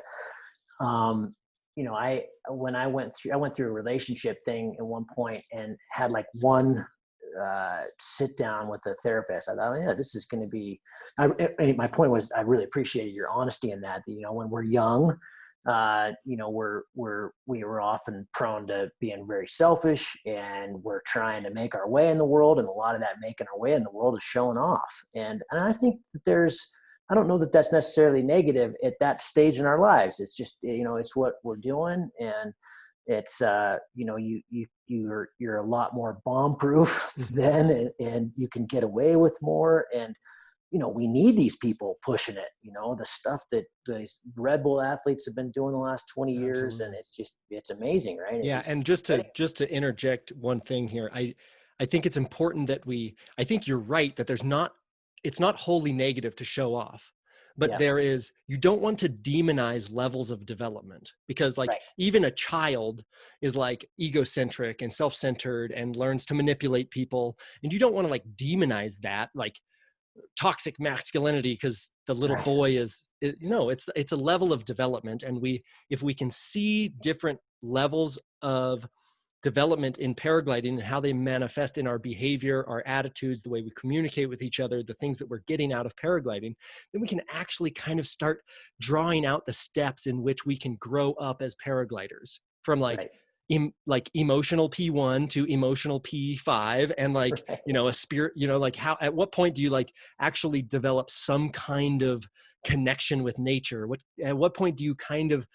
Speaker 4: When I went through a relationship thing at one point and had like one sit down with a therapist. I thought, yeah, this is going to be, my point was, I really appreciated your honesty in that, when we're young, we were often prone to being very selfish, and we're trying to make our way in the world. And a lot of that making our way in the world is showing off. And I think that I don't know that that's necessarily negative at that stage in our lives. It's just, it's what we're doing. And it's, you're a lot more bomb proof then, and you can get away with more. And, we need these people pushing it, the stuff that these Redbull athletes have been doing the last 20 years. Absolutely. And it's amazing, right?
Speaker 3: Yeah. And just to interject one thing here, I think it's important that I think you're right that it's not wholly negative to show off, but you don't want to demonize levels of development, because even a child is like egocentric and self-centered and learns to manipulate people. And you don't want to demonize that, like toxic masculinity, because the little boy it's a level of development. And if we can see different levels of development in paragliding and how they manifest in our behavior, our attitudes, the way we communicate with each other, the things that we're getting out of paragliding, then we can actually kind of start drawing out the steps in which we can grow up as paragliders from like emotional P1 to emotional P5, and like,
Speaker 4: Right.
Speaker 3: you know, a spirit, you know, like how, at what point do you like actually develop some kind of connection with nature? At what point do you kind of,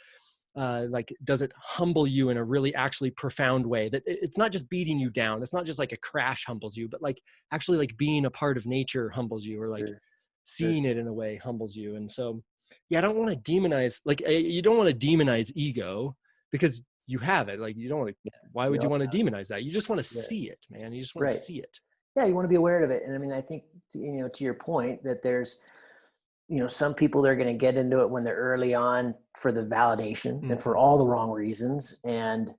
Speaker 3: like, does it humble you in a really actually profound way, that it's not just beating you down? It's not just like a crash humbles you, but like actually like being a part of nature humbles you, or like
Speaker 4: Sure.
Speaker 3: seeing it in a way humbles you. And so, yeah, I don't want to demonize, like, you don't want to demonize ego, because you have it. Like, you don't want to, why would you want to demonize that? You just want to see it, man. You just want to see it.
Speaker 4: Yeah. You want to be aware of it. And I mean, I think, you know, to your point, that there's, you know, some people, they're going to get into it when they're early on for the validation and for all the wrong reasons. And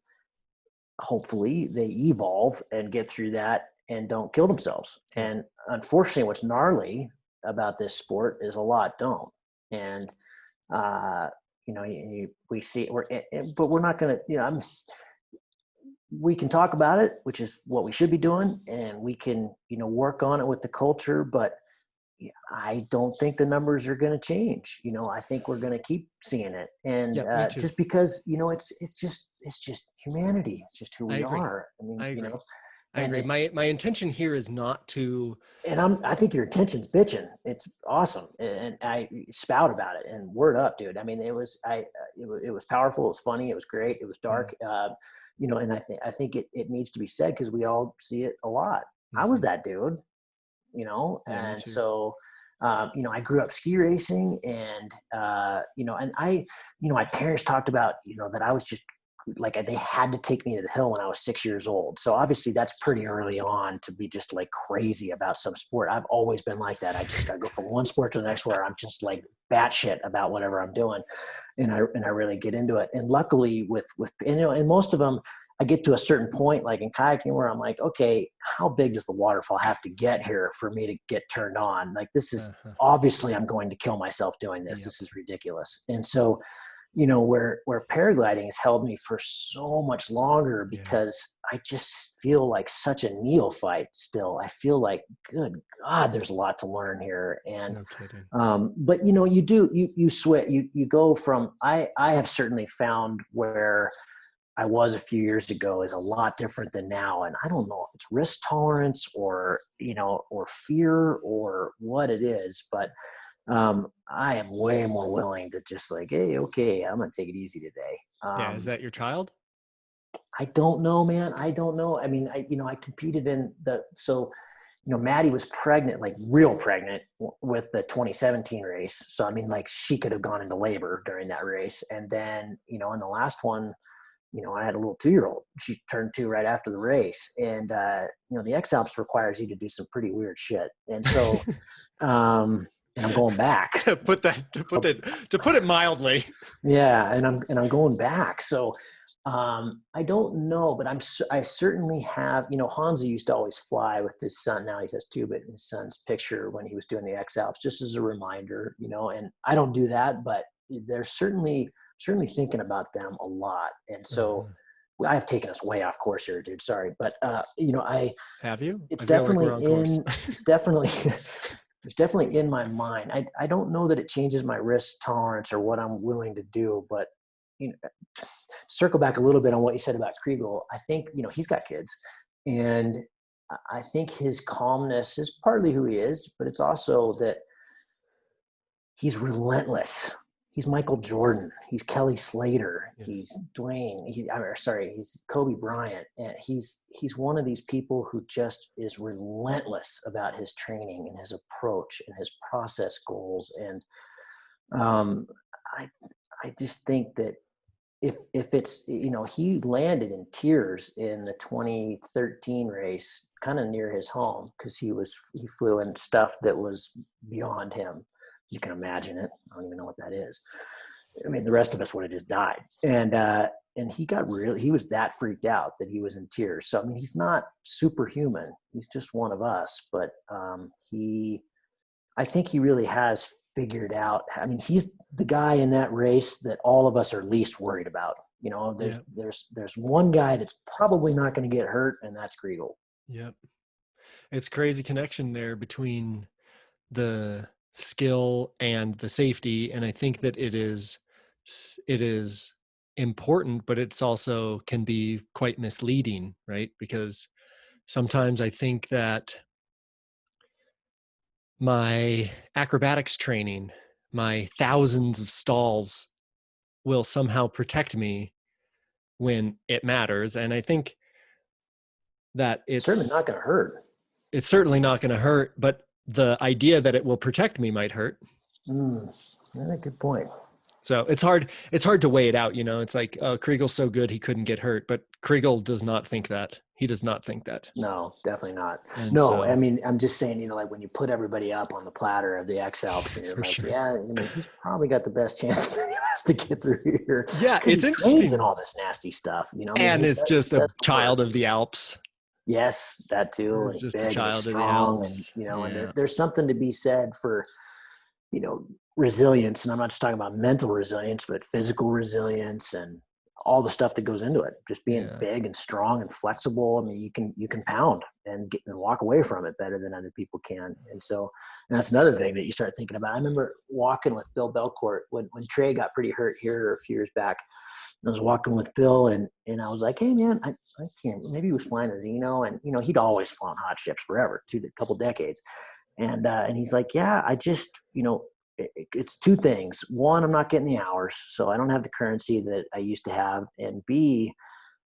Speaker 4: hopefully they evolve and get through that and don't kill themselves. And unfortunately, what's gnarly about this sport is a lot don't. And, you know, we see it, but we're not going to, you know, we can talk about it, which is what we should be doing. And we can, you know, work on it with the culture, but I don't think the numbers are going to change. You know, I think we're going to keep seeing it. And just because, you know, it's just humanity. It's just who we are. I mean, you know,
Speaker 3: I agree. My intention here is not to,
Speaker 4: and I think your intention's bitching. It's awesome. And I spout about it, and word up, dude. I mean, it was powerful. It was funny. It was great. It was dark. You know, and I think it needs to be said, because we all see it a lot. I was that dude, you know? And so, you know, I grew up ski racing, and, you know, and my parents talked about, you know, that I was just like, they had to take me to the hill when I was 6 years old. So obviously that's pretty early on to be just like crazy about some sport. I've always been like that. I just gotta go from one sport to the next, where I'm just like batshit about whatever I'm doing. And I really get into it. And luckily with, you know, and most of them, I get to a certain point, like in kayaking, where I'm like, okay, how big does the waterfall have to get here for me to get turned on? Like, this is obviously, I'm going to kill myself doing this. This is ridiculous. And so, you know, where paragliding has held me for so much longer, because I just feel like such a neophyte still. I feel like, good God, there's a lot to learn here. And,
Speaker 3: no kidding.
Speaker 4: But you know, you switch, you go from, I have certainly found where I was a few years ago is a lot different than now. And I don't know if it's risk tolerance or, you know, or fear or what it is, but I am way more willing to just like, hey, okay, I'm going to take it easy today.
Speaker 3: Is that your child?
Speaker 4: I don't know, man. I don't know. I mean, I competed in so, you know, Maddie was pregnant, like real pregnant with the 2017 race. So, I mean, like, she could have gone into labor during that race. And then, you know, in the last one, you know, I had a little 2-year-old. She turned 2 right after the race. And, you know, the X-Alps requires you to do some pretty weird shit. And so, and I'm going back.
Speaker 3: to put it mildly.
Speaker 4: Yeah. And I'm going back. So, I don't know, but I certainly have, you know, Hansa used to always fly with his son. Now he has 2, but his son's picture when he was doing the X-Alps, just as a reminder, you know, and I don't do that, but there's certainly thinking about them a lot. And so I've taken us way off course here, dude. Sorry. But, you know, it's definitely in my mind. I don't know that it changes my risk tolerance or what I'm willing to do, but, you know, circle back a little bit on what you said about Kriegel. I think, you know, he's got kids, and I think his calmness is partly who he is, but it's also that he's relentless. He's Michael Jordan. He's Kelly Slater. Yes. He's Dwayne. He's Kobe Bryant. And he's one of these people who just is relentless about his training and his approach and his process goals. And I just think that if it's, you know, he landed in tears in the 2013 race, kind of near his home, because he flew in stuff that was beyond him. You can imagine it. I don't even know what that is. I mean, the rest of us would have just died. And he was that freaked out that he was in tears. So, I mean, he's not superhuman. He's just one of us, but I think he really has figured out. I mean, he's the guy in that race that all of us are least worried about. You know, there's one guy that's probably not going to get hurt, and that's Kriegel.
Speaker 3: Yep. It's crazy connection there between the skill and the safety. And I think that it is important, but it's also can be quite misleading, right? Because sometimes I think that my acrobatics training, my thousands of stalls will somehow protect me when it matters. And I think that it's
Speaker 4: certainly not going to hurt.
Speaker 3: It's certainly not going to hurt, but the idea that it will protect me might hurt.
Speaker 4: That's a good point.
Speaker 3: So it's hard to weigh it out. It's like, oh, Kriegel's so good he couldn't get hurt, but Kriegel does not think that. He does not think that.
Speaker 4: No, definitely not.
Speaker 3: And
Speaker 4: no,
Speaker 3: so,
Speaker 4: I mean, I'm just saying, like when you put everybody up on the platter of the X-Alps, and you're like,
Speaker 3: sure.
Speaker 4: yeah, he's probably got the best chance of us to get through here.
Speaker 3: Yeah, it's interesting.
Speaker 4: And all this nasty stuff,
Speaker 3: and it's just a child of the Alps.
Speaker 4: Yes, that too.
Speaker 3: It's just
Speaker 4: big,
Speaker 3: a child
Speaker 4: strong,
Speaker 3: of the Alps.
Speaker 4: and and there's something to be said for, resilience. And I'm not just talking about mental resilience, but physical resilience and all the stuff that goes into it. Just being big and strong and flexible. I mean, you can pound and walk away from it better than other people can. And that's another thing that you start thinking about. I remember walking with Bill Belcourt when Trey got pretty hurt here a few years back. I was walking with Bill and I was like, hey man, I can't, maybe he was flying the Xeno, and, he'd always flown hot ships forever, a couple decades. And he's like, yeah, I just, it's two things. One, I'm not getting the hours, so I don't have the currency that I used to have. And B,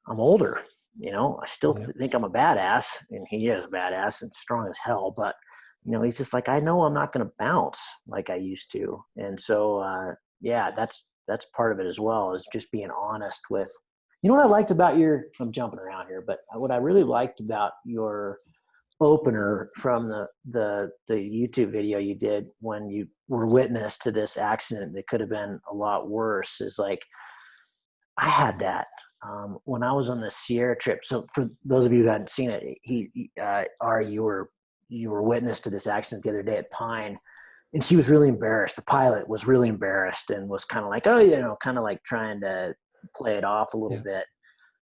Speaker 4: I'm older. I still think I'm a badass, and he is a badass and strong as hell. But, he's just like, I know I'm not going to bounce like I used to. And so, that's part of it as well, is just being honest with, what I liked about I'm jumping around here, but what I really liked about your opener from the YouTube video you did when you were witness to this accident that could have been a lot worse is like, I had that when I was on the Sierra trip. So for those of you who hadn't seen it, you were witness to this accident the other day at Pine, and she was really embarrassed. The pilot was really embarrassed and was kind of like, kind of like trying to play it off a little bit.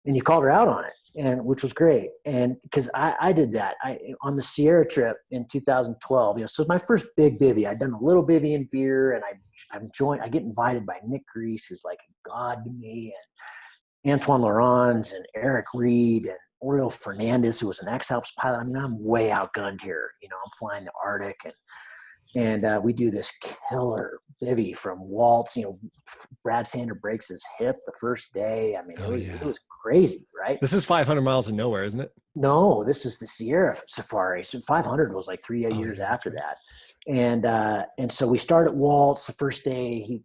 Speaker 4: And you called her out on it, and which was great. And because I did that on the Sierra trip in 2012, so it's my first big bivvy. I'd done a little bivvy in beer, and I get invited by Nick Grease, who's like a god to me, and Antoine Laurens and Eric Reed and Oriol Fernandez, who was an X-Alps pilot. I mean, I'm way outgunned here. I'm flying the Arctic, and we do this killer bivvy from Waltz. Brad Sander breaks his hip the first day. I mean, it was crazy, right?
Speaker 3: This is 500 miles of nowhere, isn't it?
Speaker 4: No, this is the Sierra Safari. So 500 was like 3 years after that. And so we start at Waltz the first day.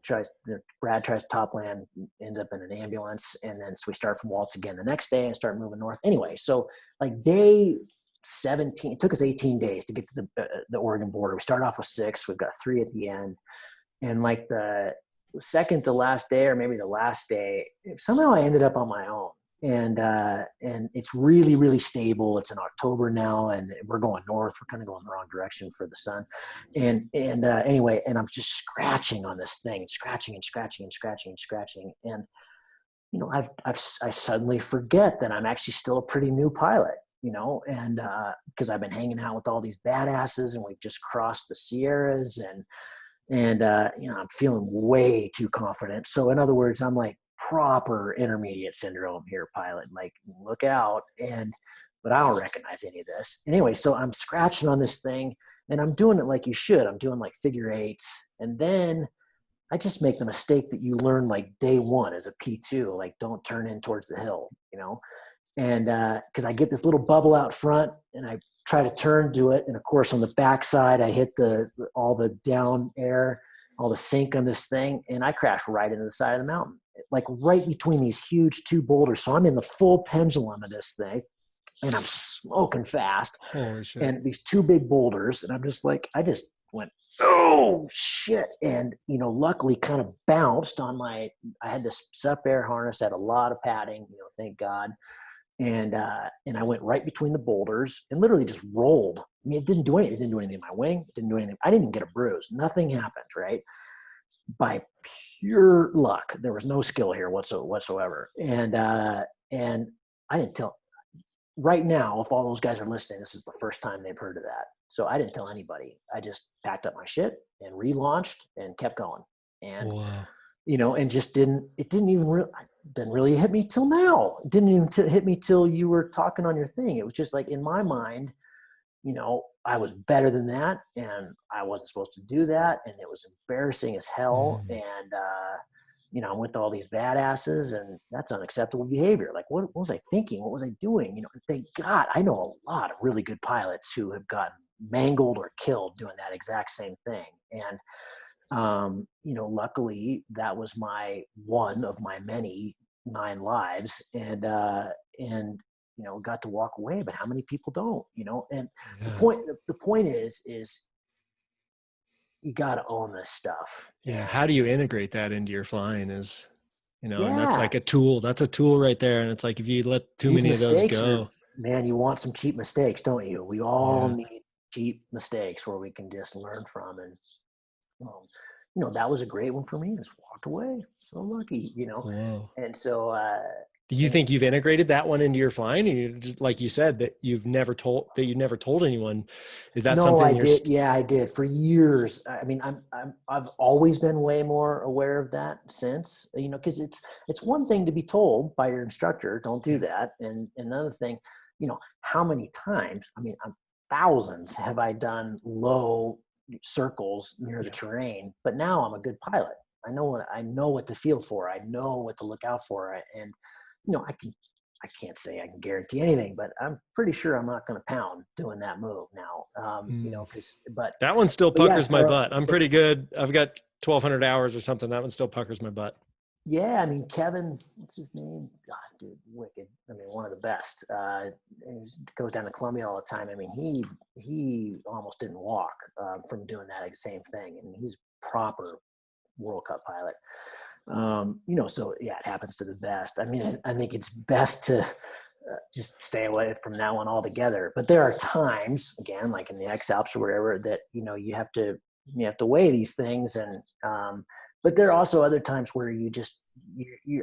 Speaker 4: Brad tries to top land, ends up in an ambulance. And then so we start from Waltz again the next day and start moving north. Anyway, so like day 17, it took us 18 days to get to the Oregon border. We started off with 6. We've got 3 at the end. And like the second to last day, or maybe the last day, somehow I ended up on my own. And it's really, really stable. It's in October now, and we're going north. We're kind of going the wrong direction for the sun. Anyway, and I'm just scratching on this thing, scratching. And, I suddenly forget that I'm actually still a pretty new pilot, and because I've been hanging out with all these badasses, and we've just crossed the Sierras, and I'm feeling way too confident. So in other words, I'm like, proper intermediate syndrome here, pilot, like look out. But I don't recognize any of this. Anyway, so I'm scratching on this thing, and I'm doing it like you should. I'm doing like figure eights. And then I just make the mistake that you learn like day one as a P2, like don't turn in towards the hill, and because I get this little bubble out front, and I try to turn to it. And of course, on the backside, I hit all the down air, all the sink on this thing, and I crash right into the side of the mountain, like right between these huge 2 boulders. So I'm in the full pendulum of this thing, and I'm smoking fast.
Speaker 3: Holy shit.
Speaker 4: And these 2 big boulders, and I'm just like, I just went, oh shit. And, luckily kind of bounced on I had this sup air harness, had a lot of padding, thank God. And I went right between the boulders and literally just rolled. I mean, it didn't do anything. It didn't do anything in my wing. It didn't do anything. I didn't even get a bruise. Nothing happened, right? By pure luck. There was no skill here whatsoever. And I didn't tell. Right now, if all those guys are listening, this is the first time they've heard of that. So I didn't tell anybody. I just packed up my shit and relaunched and kept going. And,
Speaker 3: wow.
Speaker 4: and just didn't even didn't really hit me till now. It didn't even hit me till you were talking on your thing. It was just like in my mind, I was better than that, and I wasn't supposed to do that, and it was embarrassing as hell. And I'm with all these badasses, and that's unacceptable behavior. Like, what was I thinking? What was I doing? Thank God, I know a lot of really good pilots who have gotten mangled or killed doing that exact same thing. And luckily that was one of my many 9 lives, and got to walk away. But how many people don't? And the point is you got to own this stuff.
Speaker 3: Yeah. How do you integrate that into your flying is, and
Speaker 4: Yeah.
Speaker 3: that's like a tool. That's a tool right there. And it's like, if you let too many of those go,
Speaker 4: man, you want some cheap mistakes, don't you? We all need cheap mistakes where we can just learn from. And, that was a great one for me. Just walked away. So lucky,
Speaker 3: Wow.
Speaker 4: And so,
Speaker 3: do you think you've integrated that one into your flying? And you just, like you said, that you never told anyone. Is that something?
Speaker 4: I did. Yeah, I did for years. I mean, I've always been way more aware of that since, cause it's one thing to be told by your instructor, don't do that. And another thing, how many times, thousands have I done low circles near the terrain, but now I'm a good pilot. I know what to feel for. I know what to look out for. And, I can't say I can guarantee anything, but I'm pretty sure I'm not going to pound doing that move now. But
Speaker 3: that one still puckers my butt. I'm pretty good. I've got 1,200 hours or something. That one still puckers my butt.
Speaker 4: Yeah. Kevin, what's his name? God, dude, wicked. One of the best, he goes down to Columbia all the time. He almost didn't walk, from doing that same thing. And he's proper World Cup pilot. So yeah, it happens to the best. I think it's best to just stay away from that one altogether. But there are times, again, like in the X-Alps or wherever, that you have to weigh these things. And but there are also other times where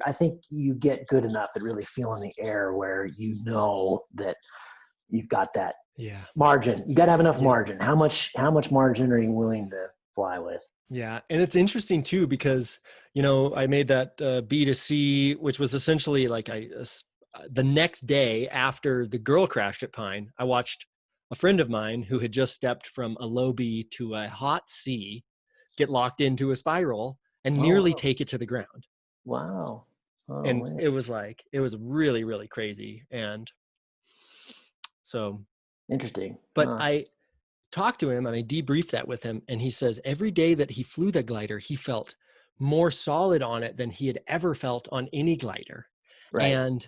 Speaker 4: I think you get good enough at really feeling the air where that you've got that margin. You got to have enough margin. How much margin are you willing to fly with?
Speaker 3: Yeah. And it's interesting too, because, I made that B2C, which was essentially like the next day after the girl crashed at Pine, I watched a friend of mine who had just stepped from a low B to a hot C get locked into a spiral and nearly take it to the ground.
Speaker 4: Wow. Oh,
Speaker 3: and
Speaker 4: man.
Speaker 3: it was really, really crazy. And so
Speaker 4: interesting.
Speaker 3: But I talked to him and I debriefed that with him. And he says every day that he flew the glider, he felt more solid on it than he had ever felt on any glider. Right. And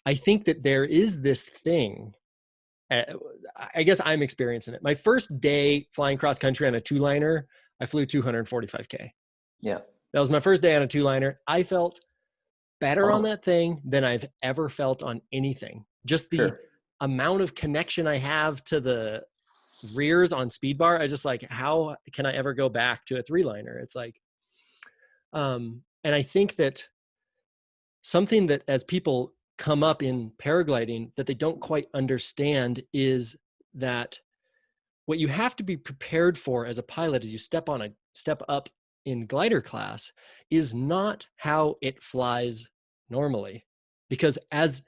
Speaker 3: I think that there is this thing, I guess I'm experiencing it. My first day flying cross country on a 2-liner, I flew 245K.
Speaker 4: Yeah.
Speaker 3: That was my first day on a 2-liner. I felt better on that thing than I've ever felt on anything. Just the amount of connection I have to the rears on speed bar. I just like, how can I ever go back to a 3-liner? It's like, and I think that something that as people come up in paragliding that they don't quite understand is that what you have to be prepared for as a pilot as you step up in glider class is not how it flies normally. Because as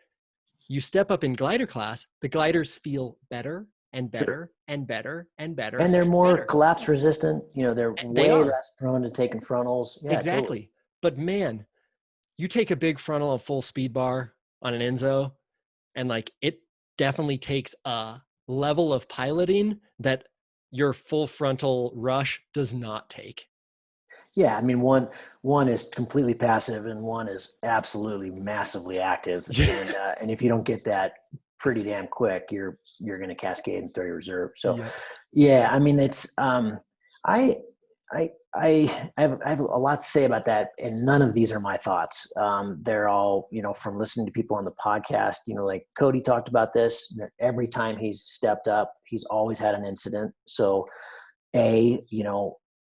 Speaker 3: you step up in glider class, the gliders feel better and better and better and better.
Speaker 4: And they're more collapse resistant. They're way less prone to taking frontals. Yeah,
Speaker 3: exactly. Totally. But man, you take a big frontal of full speed bar on an Enzo, and like it definitely takes a level of piloting that your full frontal rush does not take.
Speaker 4: Yeah, one is completely passive and one is absolutely massively active. And if you don't get that pretty damn quick, you're going to cascade and throw your reserve. So it's I have a lot to say about that, and none of these are my thoughts. They're all, from listening to people on the podcast, like Cody talked about this, that every time he's stepped up, he's always had an incident. So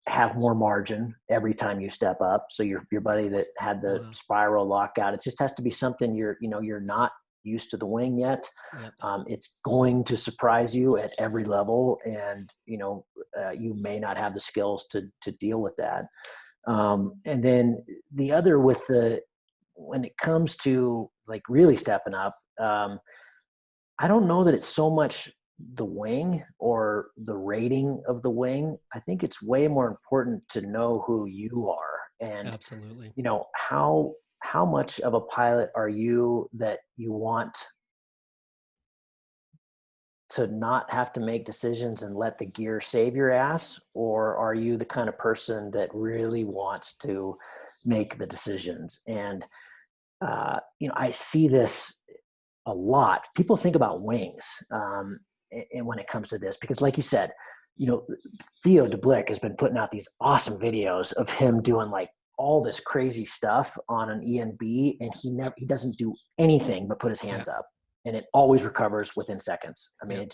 Speaker 4: have more margin every time you step up. So your buddy that had the spiral lockout, it just has to be something you're not used to the wing yet. It's going to surprise you at every level, and you may not have the skills to deal with that. And then the other with the when it comes to like really stepping up, I don't know that it's so much the wing or the rating of the wing. I think it's way more important to know who you are and,
Speaker 3: absolutely,
Speaker 4: you know, how much of a pilot are you that you want to not have to make decisions and let the gear save your ass? Or are you the kind of person that really wants to make the decisions? And, you know, I see this a lot. People think about wings. And when it comes to this, because like you said, you know, Theo DeBlick has been putting out these awesome videos of him doing like all this crazy stuff on an ENB, and he doesn't do anything but put his hands up, and it always recovers within seconds. I mean,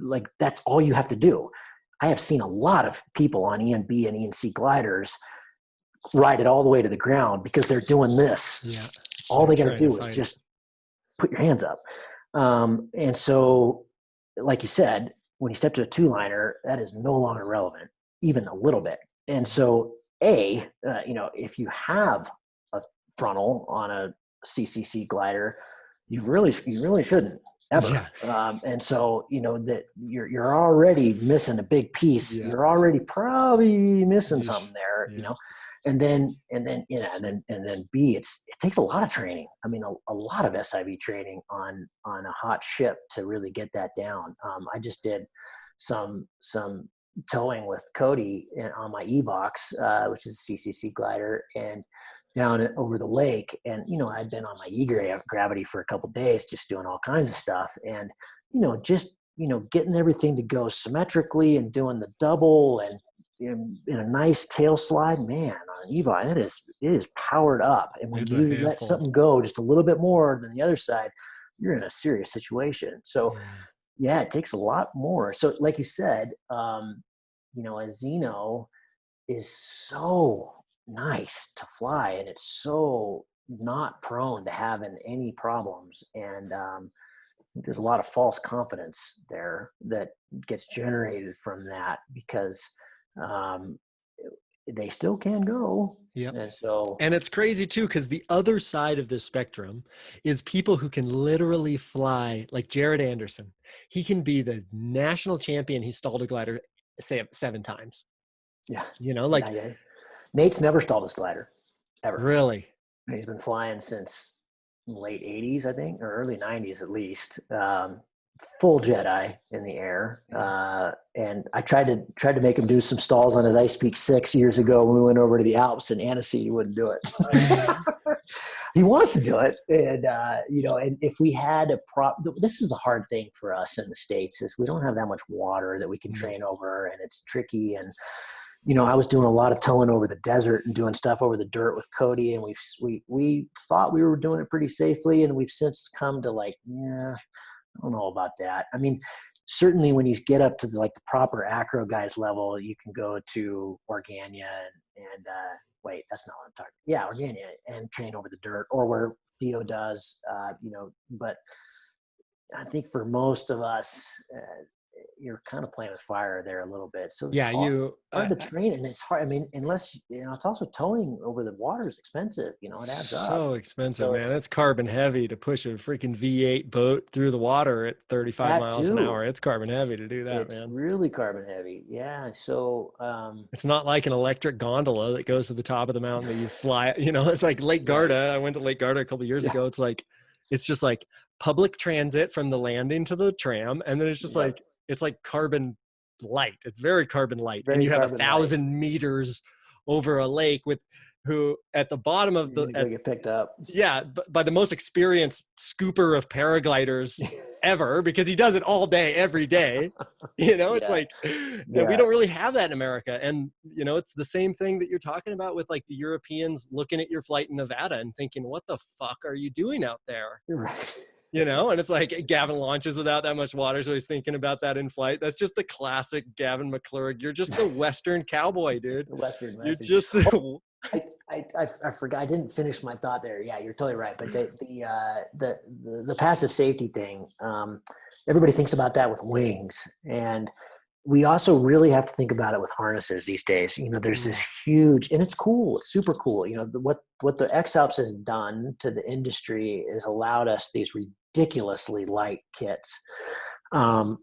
Speaker 4: like that's all you have to do. I have seen a lot of people on ENB and ENC gliders ride it all the way to the ground because they're doing this.
Speaker 3: Yeah.
Speaker 4: All they got to do is just put your hands up. And so, like you said, when you step to a two-liner, that is no longer relevant, even a little bit. And so, you know, if you have a frontal on a CCC glider, you really shouldn't ever.
Speaker 3: Yeah.
Speaker 4: And so, you know, that you're already missing a big piece.
Speaker 3: Yeah.
Speaker 4: You're already probably missing something there, you know. And then B, it takes a lot of training. I mean, a lot of SIV training on a hot ship to really get that down. I just did some towing with Cody on my Evox, which is a CCC glider, and down over the lake. And, you know, I'd been on my gravity for a couple of days, just doing all kinds of stuff. And, you know, just, you know, getting everything to go symmetrically and doing the double and, in a nice tail slide, man, on an Evo, it is powered up. And when you let something go just a little bit more than the other side, you're in a serious situation. So yeah, it takes a lot more. So like you said, you know, a Xeno is so nice to fly, and it's so not prone to having any problems. And there's a lot of false confidence there that gets generated from that, because they still can go.
Speaker 3: Yep.
Speaker 4: And
Speaker 3: it's crazy too, because the other side of this spectrum is people who can literally fly, like Jared Anderson. He can be the national champion. He stalled a glider, say, 7 times.
Speaker 4: Yeah.
Speaker 3: You know, like
Speaker 4: Nate's never stalled his glider ever.
Speaker 3: Really?
Speaker 4: He's been flying since late 80s, I think, or early 90s at least. Full Jedi in the air. And I tried to make him do some stalls on his Ice Peak 6 years ago when we went over to the Alps, and Annecy wouldn't do it. He wants to do it. And, you know, and if we had this is a hard thing for us in the States, is we don't have that much water that we can train over, and it's tricky. And, you know, I was doing a lot of towing over the desert and doing stuff over the dirt with Cody, and we thought we were doing it pretty safely, and we've since come to like, I don't know about that. I mean, certainly when you get up to the proper Acro guys level, you can go to Organia and wait, that's not what I'm talking. Yeah, Organia, and train over the dirt, or where Dio does, you know. But I think for most of us, you're kind of playing with fire there a little bit. So it's hard to train, and it's hard. I mean, unless, you know, it's also towing over the water is expensive. You know, it adds up.
Speaker 3: So expensive, man. It's carbon heavy to push a freaking V8 boat through the water at 35 miles an hour. It's carbon heavy to do that, man.
Speaker 4: It's really carbon heavy. Yeah. So
Speaker 3: it's not like an electric gondola that goes to the top of the mountain that you fly. You know, it's like Lake Garda. I went to Lake Garda a couple of years ago. It's just like public transit from the landing to the tram, and then it's just it's like carbon light. It's very carbon light. And you have 1,000 meters over a lake who at the bottom of
Speaker 4: get picked up. Yeah.
Speaker 3: By the most experienced scooper of paragliders ever, because he does it all day, every day. You know, it's we don't really have that in America. And, you know, it's the same thing that you're talking about with like the Europeans looking at your flight in Nevada and thinking, what the fuck are you doing out there?
Speaker 4: Right.
Speaker 3: You know, and it's like Gavin launches without that much water, so he's thinking about that in flight. That's just the classic Gavin McClurg. You're just the Western cowboy, dude.
Speaker 4: Western.
Speaker 3: You're just the.
Speaker 4: I forgot. I didn't finish my thought there. Yeah, you're totally right. But the passive safety thing, everybody thinks about that with wings, and we also really have to think about it with harnesses these days. You know, there's this huge, and it's cool. It's super cool. You know, what the X-Alps has done to the industry is allowed us these ridiculously light kits. And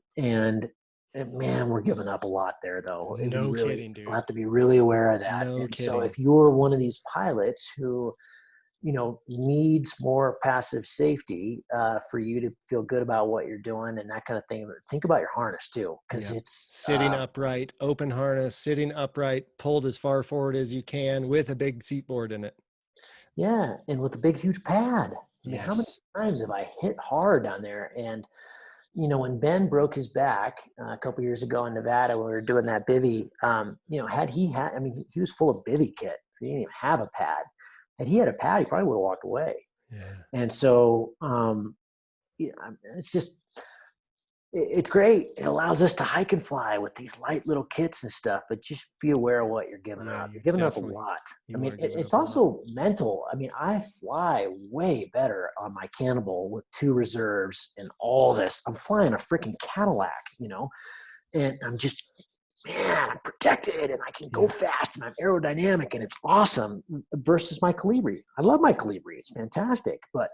Speaker 4: man, we're giving up a lot there, though.
Speaker 3: No kidding, dude.
Speaker 4: We'll have to be really aware of that.
Speaker 3: No
Speaker 4: and
Speaker 3: kidding.
Speaker 4: So if you're one of these pilots who, you know, needs more passive safety for you to feel good about what you're doing and that kind of thing, think about your harness too, because it's
Speaker 3: sitting upright, open harness, sitting upright, pulled as far forward as you can with a big seat board in it.
Speaker 4: Yeah, and with a big, huge pad. I mean,
Speaker 3: Yes.
Speaker 4: how many times have I hit hard down there? And you know, when Ben broke his back a couple years ago in Nevada, when we were doing that bivy, you know, I mean, he was full of bivy kit, so he didn't even have a pad. Had he had a pad, he probably would have walked away.
Speaker 3: Yeah.
Speaker 4: And so, you know, it's great. It allows us to hike and fly with these light little kits and stuff, but just be aware of what you're giving up. You're giving up a lot. I mean, it's also mental. I mean, I fly way better on my Cannibal with 2 reserves and all this. I'm flying a freaking Cadillac, you know, and I'm just, man, I'm protected and I can go fast and I'm aerodynamic and it's awesome versus my Colibri. I love my Colibri. It's fantastic. But,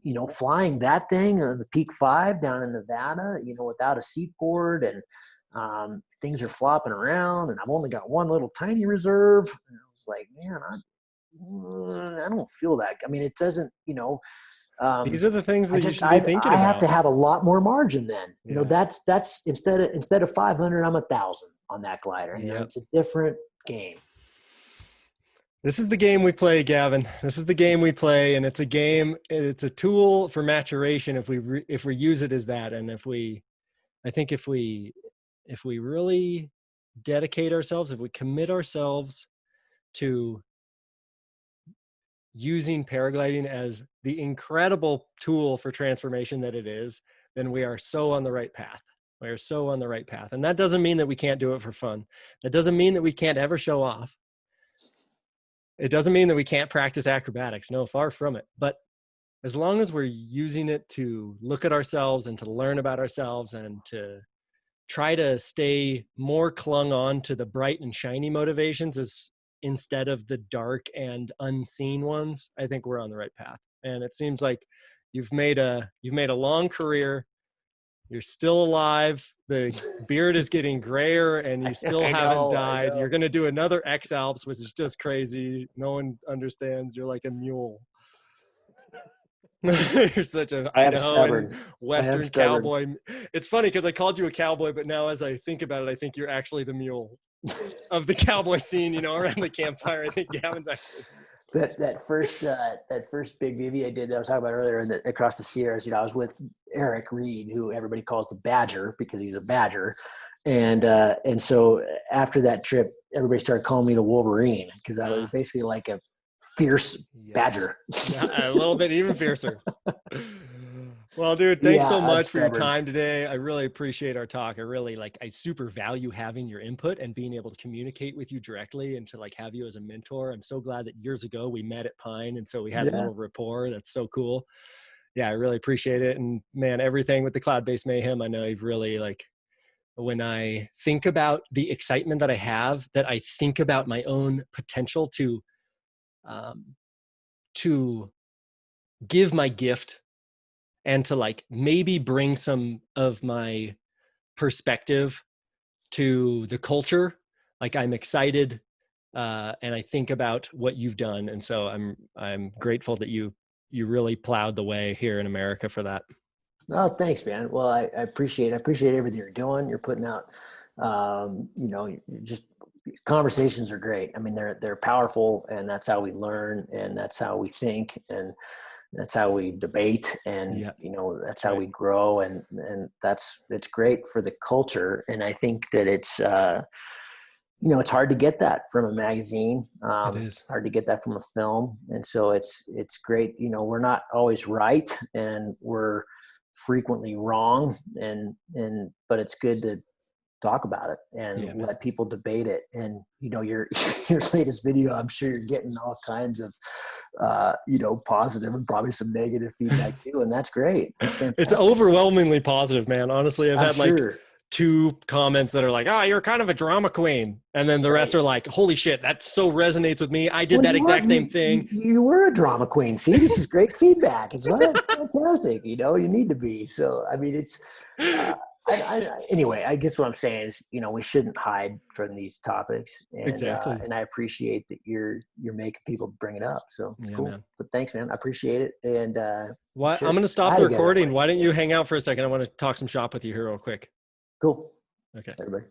Speaker 4: you know, flying that thing on the Peak 5 down in Nevada, you know, without a seat board and things are flopping around and I've only got one little tiny reserve. And I was like, man, I don't feel that. I mean, it doesn't, you know,
Speaker 3: these are the things that you should be thinking about.
Speaker 4: I have to have a lot more margin then. You know, that's instead of 500, I'm 1,000 on that glider. You know, it's a different game.
Speaker 3: This is the game we play, Gavin. This is the game we play, and it's a game. It's a tool for maturation if we use it as that, and if we really dedicate ourselves, if we commit ourselves to using paragliding as the incredible tool for transformation that it is, then we are so on the right path. We are so on the right path. And that doesn't mean that we can't do it for fun. That doesn't mean that we can't ever show off. It doesn't mean that we can't practice acrobatics. No, far from it. But as long as we're using it to look at ourselves and to learn about ourselves and to try to stay more clung on to the bright and shiny motivations instead of the dark and unseen ones, I think we're on the right path. And it seems like you've made a long career. You're still alive. The beard is getting grayer and you still haven't died. You're going to do another X-Alps, which is just crazy. No one understands. You're like a mule. You're such a Idahoan Western cowboy. It's funny because I called you a cowboy, but now as I think about it, I think you're actually the mule of the cowboy scene, you know, around the campfire. I think Gavin's actually
Speaker 4: that first big bivy I did that I was talking about earlier across the Sierras. You know, I was with Eric Reed, who everybody calls the Badger because he's a Badger, and so after that trip, everybody started calling me the Wolverine because I was basically like a fierce badger.
Speaker 3: Yeah, a little bit even fiercer. Well, dude, thanks so much for your time today. I really appreciate our talk. I super value having your input and being able to communicate with you directly and to have you as a mentor. I'm so glad that years ago we met at Pine. And so we had a little rapport. That's so cool. Yeah, I really appreciate it. And man, everything with the Cloudbase Mayhem, I know you've really when I think about the excitement that I have, that I think about my own potential to give my gift and to maybe bring some of my perspective to the culture. I'm excited and I think about what you've done. And so I'm grateful that you really plowed the way here in America for that.
Speaker 4: Oh, thanks, man. Well, I appreciate everything you're doing. You're putting out, just these conversations are great. I mean, they're powerful, and that's how we learn, and that's how we think, and that's how we debate, and that's how we grow, and it's great for the culture. And I think that it's it's hard to get that from a magazine.
Speaker 3: It is.
Speaker 4: It's hard to get that from a film, and so it's great. We're not always right, and we're frequently wrong, but it's good to talk about it and let people debate it. And your latest video, I'm sure you're getting all kinds of positive and probably some negative feedback too, and that's great. That's fantastic.
Speaker 3: It's overwhelmingly positive, man. Honestly, I've had 2 comments that are like, you're kind of a drama queen. And then the rest are like, holy shit, that so resonates with me. I did that exact same thing.
Speaker 4: You were a drama queen. See, this is great feedback. It's fantastic. You know, you need to be. So, I mean, it's, anyway, I guess what I'm saying is, you know, we shouldn't hide from these topics. And,
Speaker 3: exactly.
Speaker 4: And I appreciate that you're making people bring it up. So it's cool.
Speaker 3: Man.
Speaker 4: But thanks, man. I appreciate it. And
Speaker 3: I'm going to stop the recording. Why don't you hang out for a second? I want to talk some shop with you here real quick.
Speaker 4: Cool.
Speaker 3: Okay.
Speaker 4: Everybody.